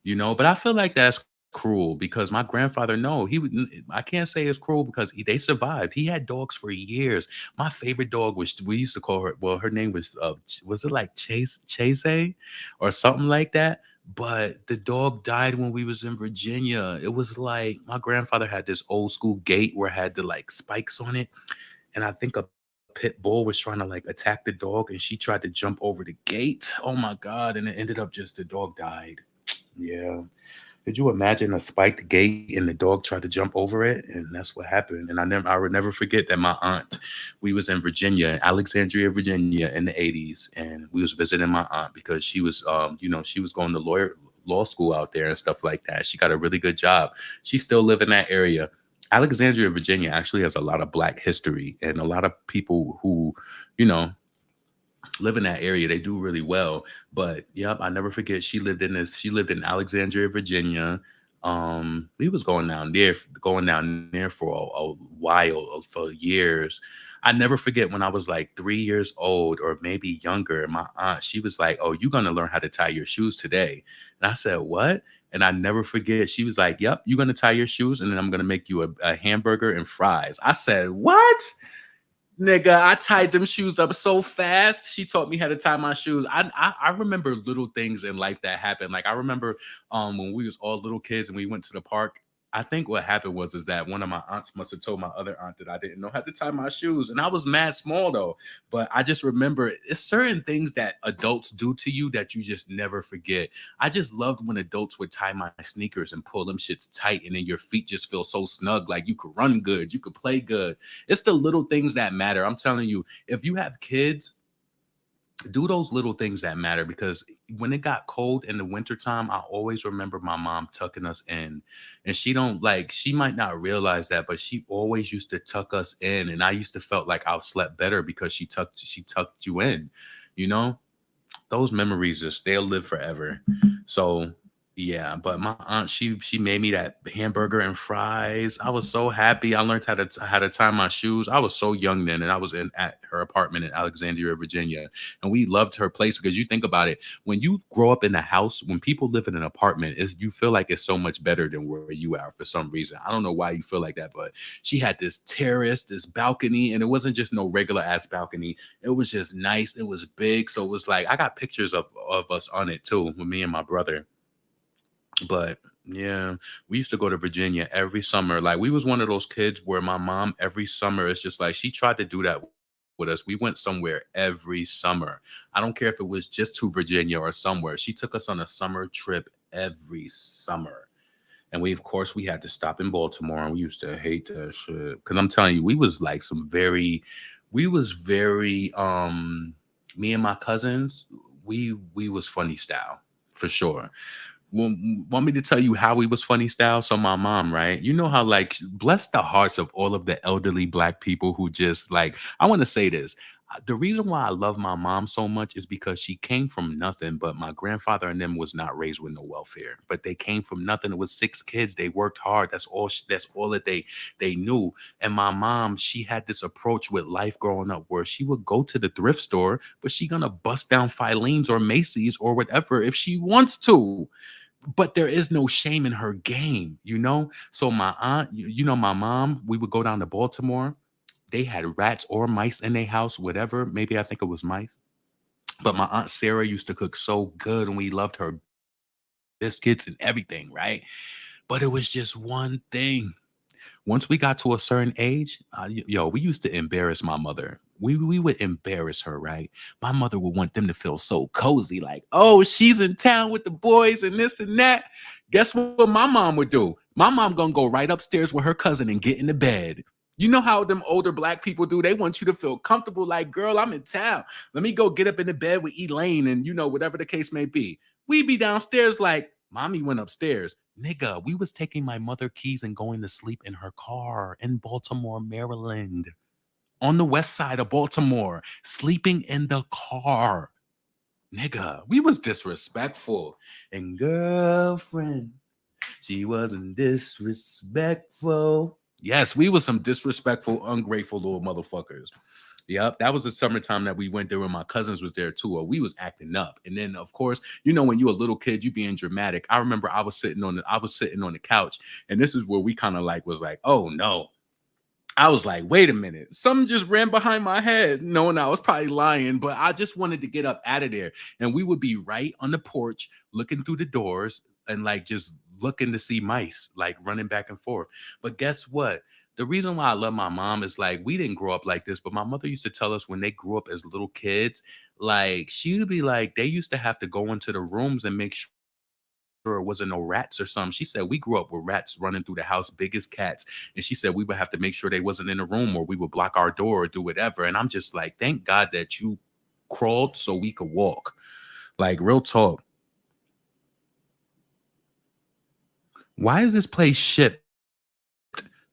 But I feel like that's cruel because my grandfather, no, I can't say it's cruel because they survived. He had dogs for years. My favorite dog we used to call her, well, her name was it like Chase or something like that? But the dog died when we was in Virginia. It was like my grandfather had this old school gate where it had the like spikes on it. And I think a pit bull was trying to like attack the dog and she tried to jump over the gate. Oh my God. And it ended up just the dog died. Yeah. Could you imagine a spiked gate and the dog tried to jump over it? And that's what happened. And I would never forget that my aunt, we was in Virginia, Alexandria, Virginia in the 80s. And we was visiting my aunt because she was, she was going to law school out there and stuff like that. She got a really good job. She still live in that area. Alexandria, Virginia actually has a lot of Black history and a lot of people who, live in that area. They do really well. But yep, I never forget. She lived in Alexandria, Virginia. We was going down there for a while, for years. I never forget when I was like 3 years old or maybe younger. My aunt, she was like, "Oh, you're gonna learn how to tie your shoes today." And I said, "What?" And I never forget. She was like, "Yep, you're gonna tie your shoes, and then I'm gonna make you a hamburger and fries." I said, "What?" Nigga, I tied them shoes up so fast. She taught me how to tie my shoes. I remember little things in life that happened. Like I remember when we was all little kids and we went to the park. I think what happened was is that one of my aunts must have told my other aunt that I didn't know how to tie my shoes. And I was mad small though. But I just remember it's certain things that adults do to you that you just never forget. I just loved when adults would tie my sneakers and pull them shits tight and then your feet just feel so snug, like you could run good, you could play good. It's the little things that matter. I'm telling you, if you have kids, do those little things that matter because when it got cold in the wintertime, I always remember my mom tucking us in. And she might not realize that, but she always used to tuck us in. And I used to felt like I slept better because she tucked you in, you know? Those memories just they'll live forever. So yeah, but my aunt she made me that hamburger and fries. I was so happy. I learned how to tie my shoes. I was so young then, and I was in at her apartment in Alexandria, Virginia, and we loved her place because you think about it, when you grow up in a house, when people live in an apartment, is you feel like it's so much better than where you are for some reason. I don't know why you feel like that, but she had this terrace, this balcony, and it wasn't just no regular ass balcony. It was just nice. It was big. So it was like I got pictures of us on it too with me and my brother. But yeah, we used to go to Virginia every summer. Like we was one of those kids where my mom every summer it's just like she tried to do that with us. We went somewhere every summer. I don't care if it was just to Virginia or somewhere. She took us on a summer trip every summer. And we, of course, we had to stop in Baltimore, and we used to hate that shit. Cause I'm telling you, we was very, me and my cousins, we was funny style for sure. Want me to tell you how we was funny style? So my mom, right? You know how like bless the hearts of all of the elderly black people who just like I want to say this. The reason why I love my mom so much is because she came from nothing, but my grandfather and them was not raised with no welfare. But they came from nothing. It was six kids. They worked hard. That's all that they knew. And my mom, she had this approach with life growing up where she would go to the thrift store, but she gonna bust down Filene's or Macy's or whatever if she wants to, but there is no shame in her game, you know? So my aunt, my mom, we would go down to Baltimore. They had rats or mice in their house, whatever. Maybe I think it was mice. But my aunt Sarah used to cook so good and we loved her biscuits and everything, right? But it was just one thing. Once we got to a certain age, we used to embarrass my mother. We would embarrass her, right? My mother would want them to feel so cozy, like, oh, she's in town with the boys and this and that. Guess what my mom would do? My mom gonna go right upstairs with her cousin and get in the bed. You know how them older black people do? They want you to feel comfortable, like, girl, I'm in town. Let me go get up in the bed with Elaine and, whatever the case may be. We be downstairs like, mommy went upstairs. Nigga, we was taking my mother keys and going to sleep in her car in Baltimore, Maryland, on the west side of Baltimore, sleeping in the car. Nigga, we was disrespectful. And girlfriend, she wasn't disrespectful. Yes, we was some disrespectful, ungrateful little motherfuckers. Yep, that was the summertime that we went there when my cousins was there too. Or we was acting up, and then of course, when you a little kid, you being dramatic. I remember I was sitting on the couch, and this is where we kind of like was like, oh no. I was like, wait a minute, something just ran behind my head, knowing I was probably lying, but I just wanted to get up out of there. And we would be right on the porch, looking through the doors, and like just looking to see mice, like running back and forth. But guess what? The reason why I love my mom is like we didn't grow up like this, but my mother used to tell us when they grew up as little kids, like she would be like, they used to have to go into the rooms and make sure it wasn't no rats or something. She said we grew up with rats running through the house, big as cats. And she said we would have to make sure they wasn't in the room or we would block our door or do whatever. And I'm just like, thank God that you crawled so we could walk. Like real talk. Why is this place shipped?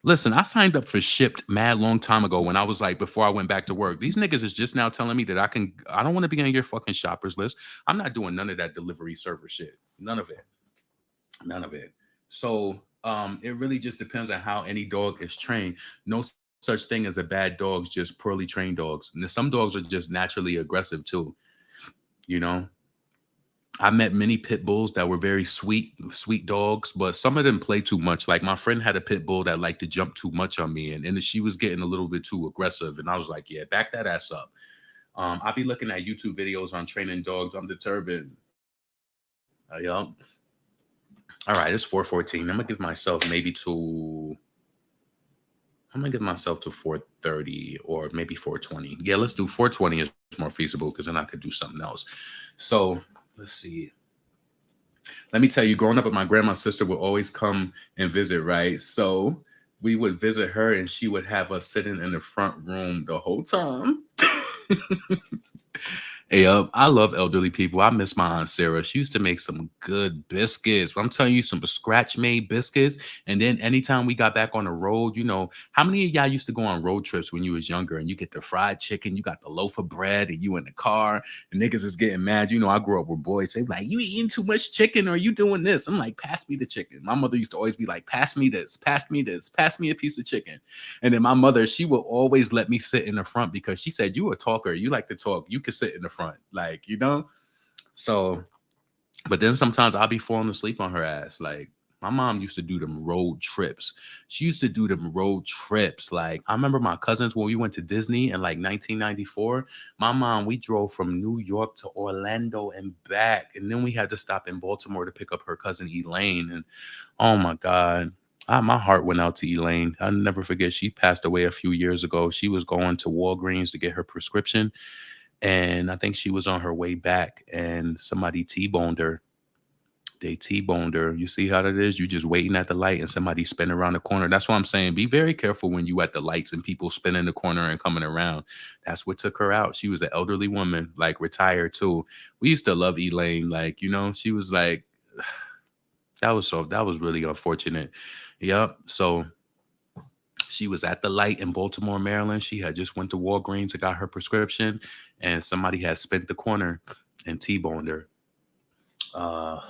Listen, I signed up for shipped mad long time ago when I was like, before I went back to work. These niggas is just now telling me that I don't want to be on your fucking shoppers list. I'm not doing none of that delivery server shit. None of it. None of it. So it really just depends on how any dog is trained. No such thing as a bad dog, just poorly trained dogs. And some dogs are just naturally aggressive too, you know? I met many pit bulls that were very sweet, sweet dogs, but some of them play too much. Like my friend had a pit bull that liked to jump too much on me, and she was getting a little bit too aggressive. And I was like, yeah, back that ass up. I'll be looking at YouTube videos on training dogs. I'm determined. Yup. All right, it's 4:14. I'm gonna give myself maybe to. I'm gonna give myself to 4:30 or maybe 4:20. Yeah, let's do 4:20 is more feasible because then I could do something else. So let's see. Let me tell you, growing up with my grandma's sister would always come and visit, right? So we would visit her and she would have us sitting in the front room the whole time. Hey, I love elderly people. I miss my aunt Sarah. She used to make some good biscuits. I'm telling you, some scratch made biscuits. And then anytime we got back on the road, how many of y'all used to go on road trips when you was younger and you get the fried chicken, you got the loaf of bread, and you in the car, and niggas is getting mad. I grew up with boys. They like, you eating too much chicken or you doing this? I'm like, pass me the chicken. My mother used to always be like, pass me this, pass me this, pass me a piece of chicken. And then my mother, she would always let me sit in the front because she said, you a talker. You like to talk. You could sit in the front. Like. So, but then sometimes I'll be falling asleep on her ass. Like, my mom used to do them road trips. She used to do them road trips. Like, I remember my cousins when we went to Disney in like 1994. My mom, we drove from New York to Orlando and back. And then we had to stop in Baltimore to pick up her cousin Elaine. And oh my God. My heart went out to Elaine. I'll never forget. She passed away a few years ago. She was going to Walgreens to get her prescription. And I think she was on her way back and somebody T-boned her. They T-boned her. You see how that is? You just waiting at the light and somebody spinning around the corner. That's what I'm saying. Be very careful when you at the lights and people spinning the corner and coming around. That's what took her out. She was an elderly woman, like retired too. We used to love Elaine. Like, she was like, that was really unfortunate. Yep. So she was at the light in Baltimore, Maryland. She had just went to Walgreens and got her prescription, and somebody had spent the corner and T-boned her. Uh,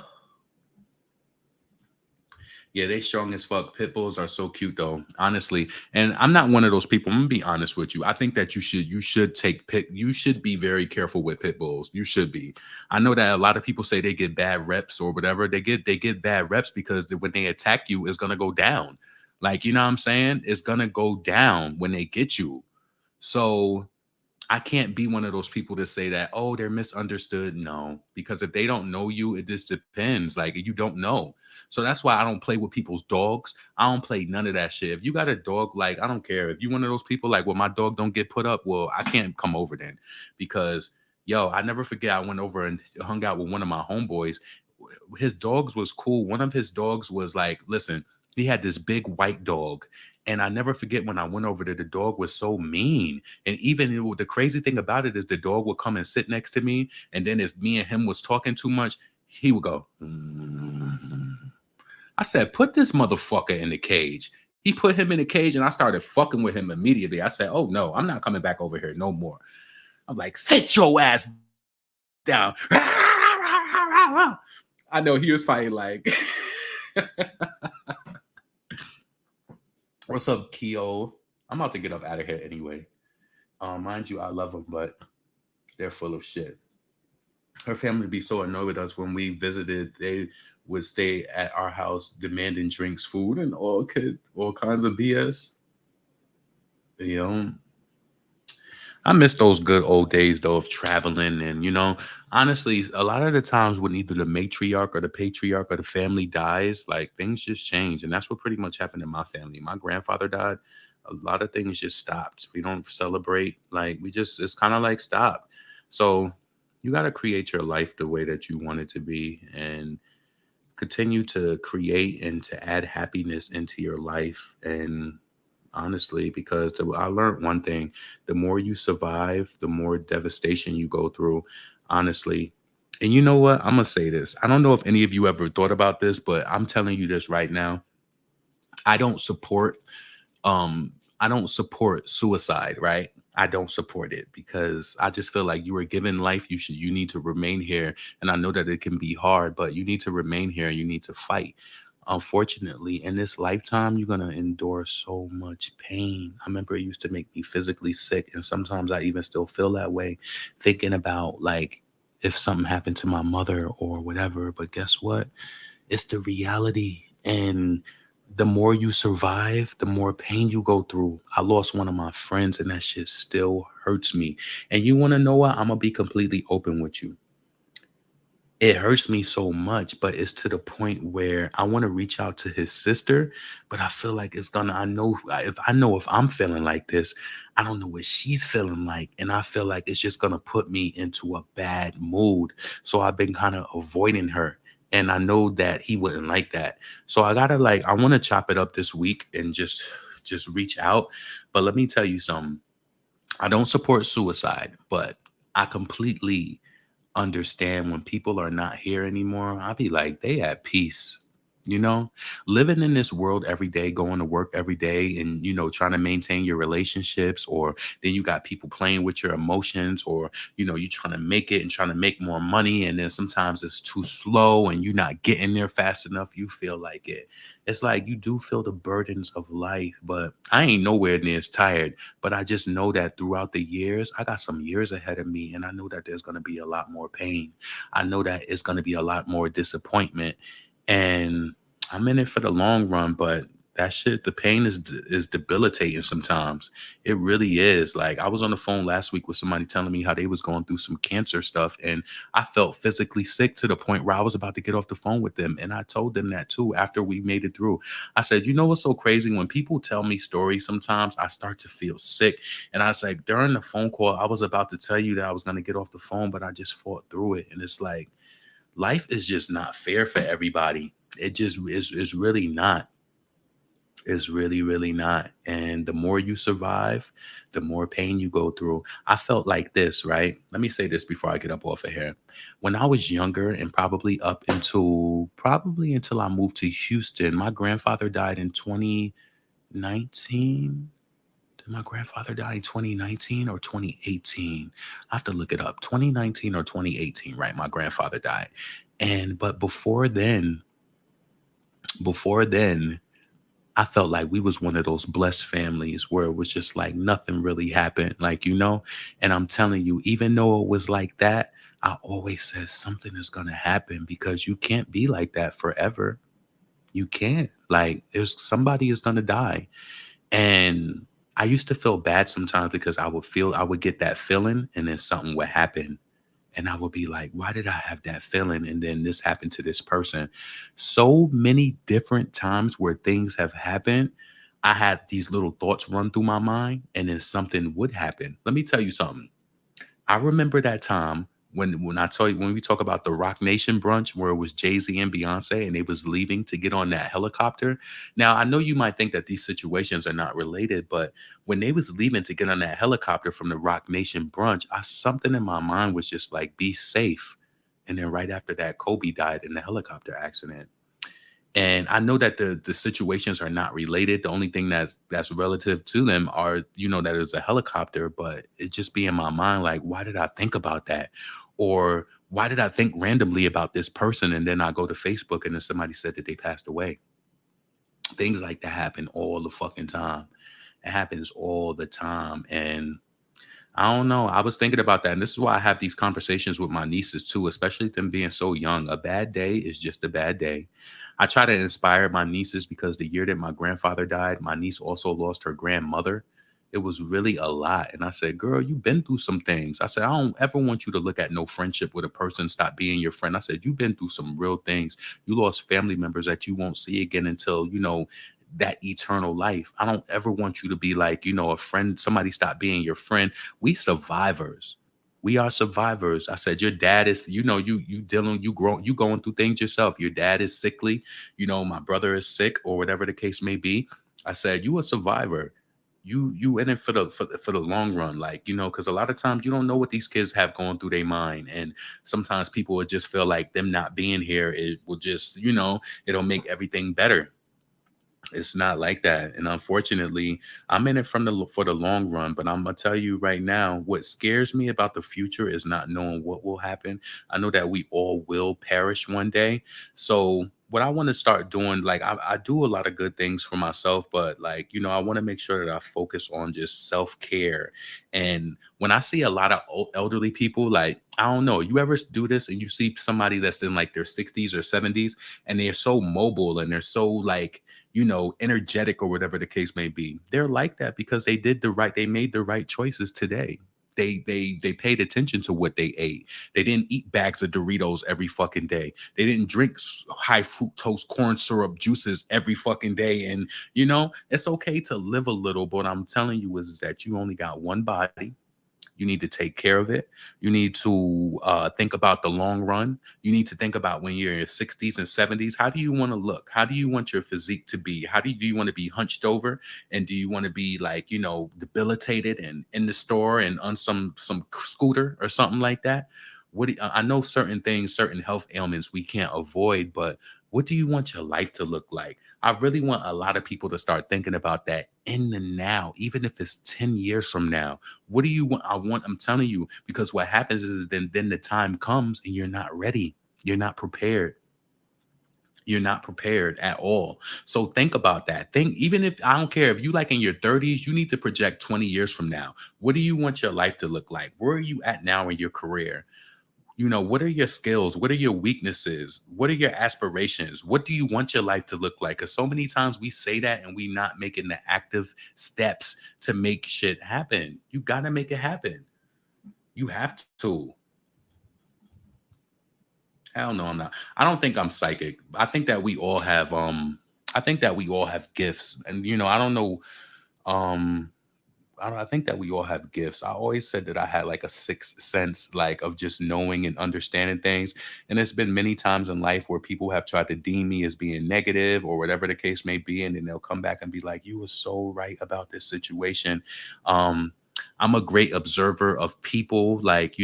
yeah, they strong as fuck. Pit bulls are so cute though, honestly. And I'm not one of those people. I'm gonna be honest with you. I think that you should be very careful with pit bulls. You should be. I know that a lot of people say they get bad reps or whatever. They get bad reps because when they attack you, it's gonna go down. Like, you know what I'm saying? It's gonna go down when they get you. So I can't be one of those people to say that, oh, they're misunderstood. No, because if they don't know you, it just depends. Like, you don't know. So that's why I don't play with people's dogs. I don't play none of that shit. If you got a dog, like, I don't care. If you one of those people like, well, my dog don't get put up, well, I can't come over then. Because, yo, I never forget, I went over and hung out with one of my homeboys. His dogs was cool. One of his dogs was like, listen, he had this big white dog. And I never forget when I went over there, the dog was so mean. And even the crazy thing about it is the dog would come and sit next to me. And then if me and him was talking too much, he would go, "Mm." I said, put this motherfucker in the cage. He put him in the cage and I started fucking with him immediately. I said, oh no, I'm not coming back over here no more. I'm like, sit your ass down. I know he was fighting like, what's up, Keo? I'm about to get up out of here anyway. Mind you, I love them, but they're full of shit. Her family would be so annoyed with us when we visited. They would stay at our house demanding drinks, food, and all kinds of BS. You know, I miss those good old days though of traveling, and honestly, a lot of the times when either the matriarch or the patriarch or the family dies, like things just change, and that's what pretty much happened in my family. My grandfather died. A lot of things just stopped. We don't celebrate. Like it's kind of like stopped. So you got to create your life the way that you want it to be, and continue to create and to add happiness into your life. And honestly, because I learned one thing: the more you survive, the more devastation you go through. Honestly. And you know what? I'm gonna say this. I don't know if any of you ever thought about this, but I'm telling you this right now. I don't support I don't support suicide, right? I don't support it because I just feel like you were given life. You need to remain here. And I know that it can be hard, but you need to remain here. You need to fight. Unfortunately, in this lifetime, you're gonna endure so much pain. I remember it used to make me physically sick, and sometimes I even still feel that way, thinking about like if something happened to my mother or whatever. But guess what? It's the reality. And the more you survive, the more pain you go through. I lost one of my friends, and that shit still hurts me. And you want to know what? I'm going to be completely open with you. It hurts me so much, but it's to the point where I want to reach out to his sister, but I feel like it's gonna, I know if I'm feeling like this, I don't know what she's feeling like. And I feel like it's just gonna put me into a bad mood. So I've been kind of avoiding her. And I know that he wouldn't like that. So I gotta like, I want to chop it up this week and just reach out. But let me tell you something. I don't support suicide, but I completely understand when people are not here anymore. I'll be like, they at peace. You know, living in this world every day, going to work every day, and trying to maintain your relationships, or then you got people playing with your emotions, or you trying to make it and trying to make more money, and then sometimes it's too slow and you're not getting there fast enough. You feel like it. It's like you do feel the burdens of life, but I ain't nowhere near as tired. But I just know that throughout the years, I got some years ahead of me, and I know that there's going to be a lot more pain. I know that it's going to be a lot more disappointment, and I'm in it for the long run. But that shit, the pain is debilitating sometimes. It really is. Like I was on the phone last week with somebody telling me how they was going through some cancer stuff, and I felt physically sick to the point where I was about to get off the phone with them. And I told them that too after we made it through. I said, you know what's so crazy? When people tell me stories, sometimes I start to feel sick. And I said, during the phone call, I was about to tell you that I was going to get off the phone, but I just fought through it. And it's like, life is just not fair for everybody. It just is really not. It's really, really not. And the more you survive, the more pain you go through. I felt like this, right? Let me say this before I get up off of here. When I was younger, and probably until I moved to Houston, my grandfather died in 2019. Did my grandfather die in 2019 or 2018? I have to look it up. 2019 or 2018, right? My grandfather died. And but before then, I felt like we was one of those blessed families where it was just like nothing really happened, and I'm telling you, even though it was like that, I always said something is gonna happen, because you can't be like that forever. You can't. Like, there's somebody is gonna die. And I used to feel bad sometimes because I would get that feeling, and then something would happen. And I would be like, why did I have that feeling? And then this happened to this person. So many different times where things have happened, I had these little thoughts run through my mind, and then something would happen. Let me tell you something. I remember that time when we talk about the Rock Nation brunch where it was Jay-Z and Beyonce, and they was leaving to get on that helicopter. Now, I know you might think that these situations are not related, but when they was leaving to get on that helicopter from the Rock Nation brunch, I something in my mind was just like, be safe. And then right after that, Kobe died in the helicopter accident. And I know that the situations are not related. The only thing that's relative to them are, that it's a helicopter, but it just be in my mind like, why did I think about that? Or why did I think randomly about this person? And then I go to Facebook, and then somebody said that they passed away. Things like that happen all the fucking time. It happens all the time. And I don't know. I was thinking about that. And this is why I have these conversations with my nieces too, especially them being so young. A bad day is just a bad day. I try to inspire my nieces because the year that my grandfather died, my niece also lost her grandmother. It was really a lot. And I said, girl, you've been through some things. I said, I don't ever want you to look at no friendship with a person, stop being your friend. I said, you've been through some real things. You lost family members that you won't see again until, that eternal life. I don't ever want you to be like, a friend, somebody stop being your friend. We survivors. We are survivors. I said, your dad is, you dealing, you going through things yourself. Your dad is sickly. My brother is sick, or whatever the case may be. I said, you a survivor. You in it for the long run, because a lot of times you don't know what these kids have going through their mind, and sometimes people would just feel like them not being here, it will just, it'll make everything better. It's not like that. And unfortunately, I'm in it for the long run, but I'm gonna tell you right now, what scares me about the future is not knowing what will happen. I know that we all will perish one day. So what I want to start doing, like I do a lot of good things for myself, but like, I want to make sure that I focus on just self-care. And when I see a lot of elderly people, like, I don't know, you ever do this and you see somebody that's in like their 60s or 70s and they're so mobile and they're so like, energetic or whatever the case may be. They're like that because they made the right choices today. They paid attention to what they ate. They didn't eat bags of Doritos every fucking day. They didn't drink high fructose corn syrup juices every fucking day. And it's okay to live a little, but what I'm telling you is that you only got one body. You need to take care of it. You need to think about the long run. You need to think about when you're in your 60s and 70s. How do you want to look? How do you want your physique to be? Do you want to be hunched over? And do you want to be like, debilitated and in the store and on some scooter or something like that? I know certain things, certain health ailments we can't avoid, but what do you want your life to look like? I really want a lot of people to start thinking about that in the now, even if it's 10 years from now. What do you want? I'm telling you, because what happens is then the time comes and you're not ready. You're not prepared. You're not prepared at all. So think about that. Even if I don't care if you like in your 30s, you need to project 20 years from now. What do you want your life to look like? Where are you at now in your career? What are your skills? What are your weaknesses? What are your aspirations? What do you want your life to look like? Because so many times we say that and we not making the active steps to make shit happen. You got to make it happen. You have to. Hell no, I'm not. I don't think I'm psychic. I think that we all have gifts. And I don't know. Um I think that we all have gifts. I always said that I had like a sixth sense, like of just knowing and understanding things. And there's been many times in life where people have tried to deem me as being negative or whatever the case may be. And then they'll come back and be like, you were so right about this situation. Um, I'm a great observer of people, like,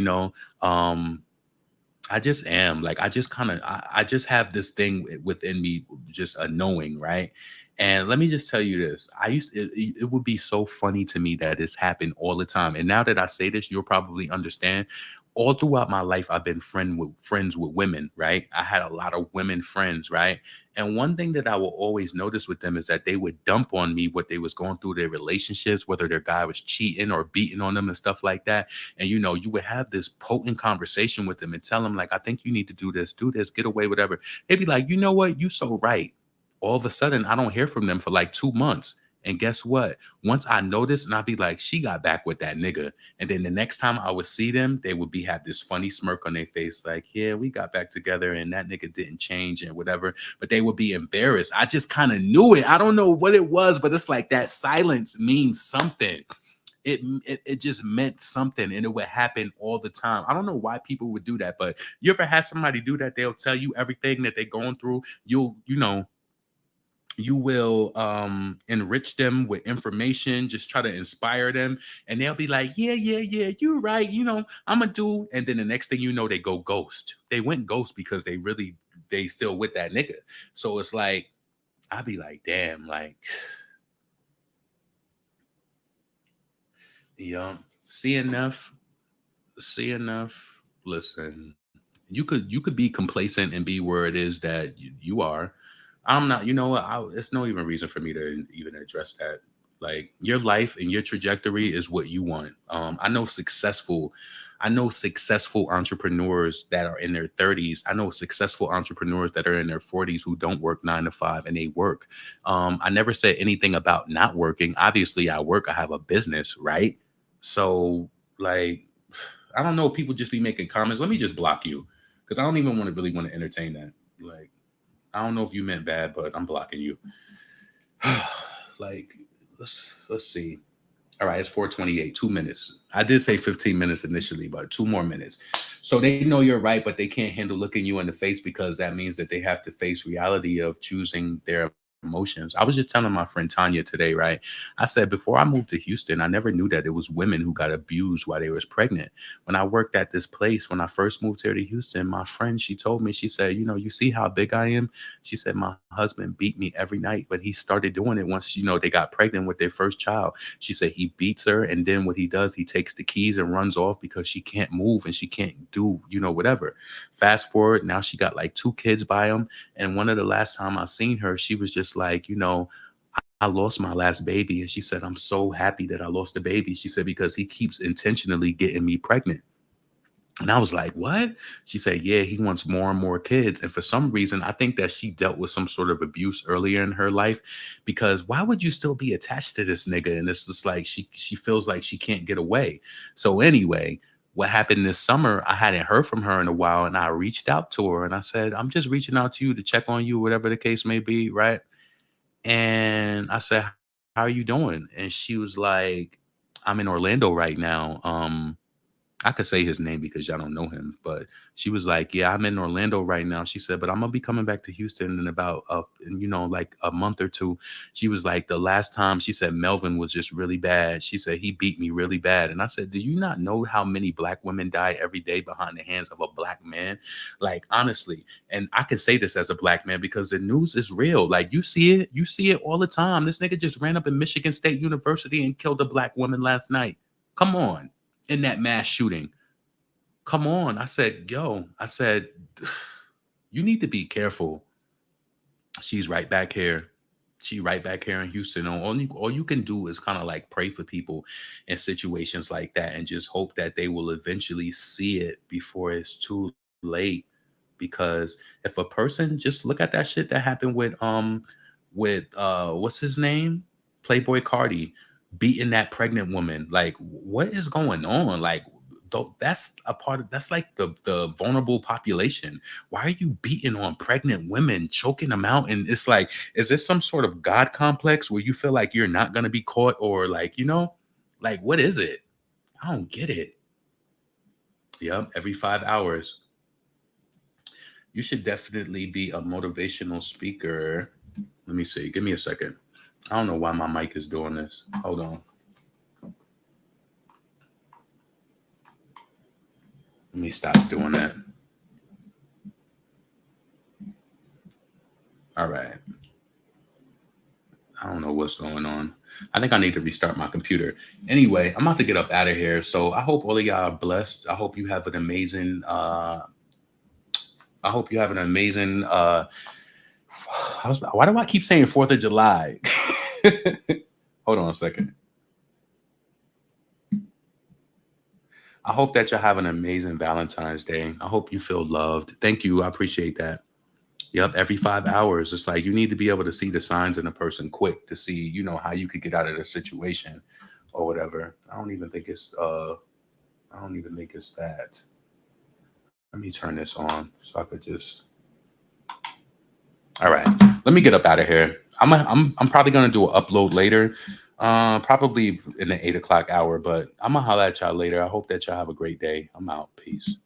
um, I just am like, I just have this thing within me, just a knowing, right? And let me just tell you this. It would be so funny to me that this happened all the time. And now that I say this, you'll probably understand. All throughout my life, I've been friends with women, right? I had a lot of women friends, right? And one thing that I will always notice with them is that they would dump on me what they was going through their relationships, whether their guy was cheating or beating on them and stuff like that. And you would have this potent conversation with them and tell them, like, I think you need to do this, get away, whatever. They'd be like, you know what? You so right. All of a sudden, I don't hear from them for like 2 months. And guess what? Once I noticed, and I'd be like, she got back with that nigga. And then the next time I would see them, they would have this funny smirk on their face, like, yeah, we got back together and that nigga didn't change and whatever. But they would be embarrassed. I just kind of knew it. I don't know what it was, but it's like that silence means something. It just meant something, and it would happen all the time. I don't know why people would do that, but you ever had somebody do that? They'll tell you everything that they're going through. You will enrich them with information, just try to inspire them, and they'll be like, yeah, you're right, I'm a dude. And then the next thing you know, they go ghost. They went ghost because they still with that nigga. So it's like, I'd be like, damn, like, yeah, see enough, see enough. Listen, you could be complacent and be where it is that you are. I'm not. You know what? It's no even reason for me to even address that. Like, your life and your trajectory is what you want. I know successful entrepreneurs that are in their 30s. I know successful entrepreneurs that are in their 40s who don't work 9 to 5 and they work. I never said anything about not working. Obviously, I work. I have a business, right? So, like, I don't know if people just be making comments. Let me just block you because I don't even really want to entertain that. Like, I don't know if you meant bad, but I'm blocking you. Like, let's see. All right, it's 4:28, 2 minutes. I did say 15 minutes initially, but 2 more minutes. So they know you're right, but they can't handle looking you in the face because that means that they have to face reality of choosing their emotions. I was just telling my friend Tanya today, right? I said, before I moved to Houston, I never knew that it was women who got abused while they was pregnant. When I worked at this place, when I first moved here to Houston, my friend, she told me, she said, you see how big I am? She said, my husband beat me every night, but he started doing it once, they got pregnant with their first child. She said he beats her. And then what he does, he takes the keys and runs off because she can't move and she can't do, whatever. Fast forward, now she got like two kids by him. And one of the last time I seen her, she was just like, I lost my last baby. And she said, I'm so happy that I lost the baby. She said, because he keeps intentionally getting me pregnant. And I was like, what? She said, yeah, he wants more and more kids. And for some reason, I think that she dealt with some sort of abuse earlier in her life, because why would you still be attached to this nigga? And it's just like she feels like she can't get away. So anyway, what happened this summer, I hadn't heard from her in a while, and I reached out to her and I said, I'm just reaching out to you to check on you, whatever the case may be, right? And I said, how are you doing? And she was like, I'm in Orlando right now. I could say his name because y'all don't know him, but she was like, yeah, I'm in Orlando right now. She said, but I'm gonna be coming back to Houston in about like a month or two. She was like, the last time, she said, Melvin was just really bad. She said, he beat me really bad. And I said, do you not know how many black women die every day behind the hands of a black man? Like, honestly, and I can say this as a black man because the news is real. Like, you see it all the time. This nigga just ran up in Michigan State University and killed a black woman last night. Come on. In that mass shooting. Come on. I said, you need to be careful. She's right back here. She right back here in Houston. All you can do is kind of like pray for people in situations like that and just hope that they will eventually see it before it's too late. Because if a person, just look at that shit that happened with what's his name? Playboy Cardi beating that pregnant woman. Like, what is going on? Like, that's a part of, that's like the vulnerable population. Why are you beating on pregnant women, choking them out? And it's like, is this some sort of God complex where you feel like you're not gonna be caught, or like, like, what is it? I don't get it. Yep, every 5 hours. You should definitely be a motivational speaker. Let me see. Give me a second. I don't know why my mic is doing this. Hold on. Let me stop doing that. All right. I don't know what's going on. I think I need to restart my computer. Anyway, I'm about to get up out of here. So I hope all of y'all are blessed. I hope you have an amazing why do I keep saying 4th of July? Hold on a second. I hope that you'll have an amazing Valentine's Day. I hope you feel loved. Thank you. I appreciate that. Yep, every 5 hours. It's like you need to be able to see the signs in a person quick to see, how you could get out of the situation or whatever. I don't even think it's that. Let me turn this on so I could just. All right. Let me get up out of here. I'm probably gonna do an upload later. Probably in the 8 o'clock hour, but I'm gonna holler at y'all later. I hope that y'all have a great day. I'm out. Peace.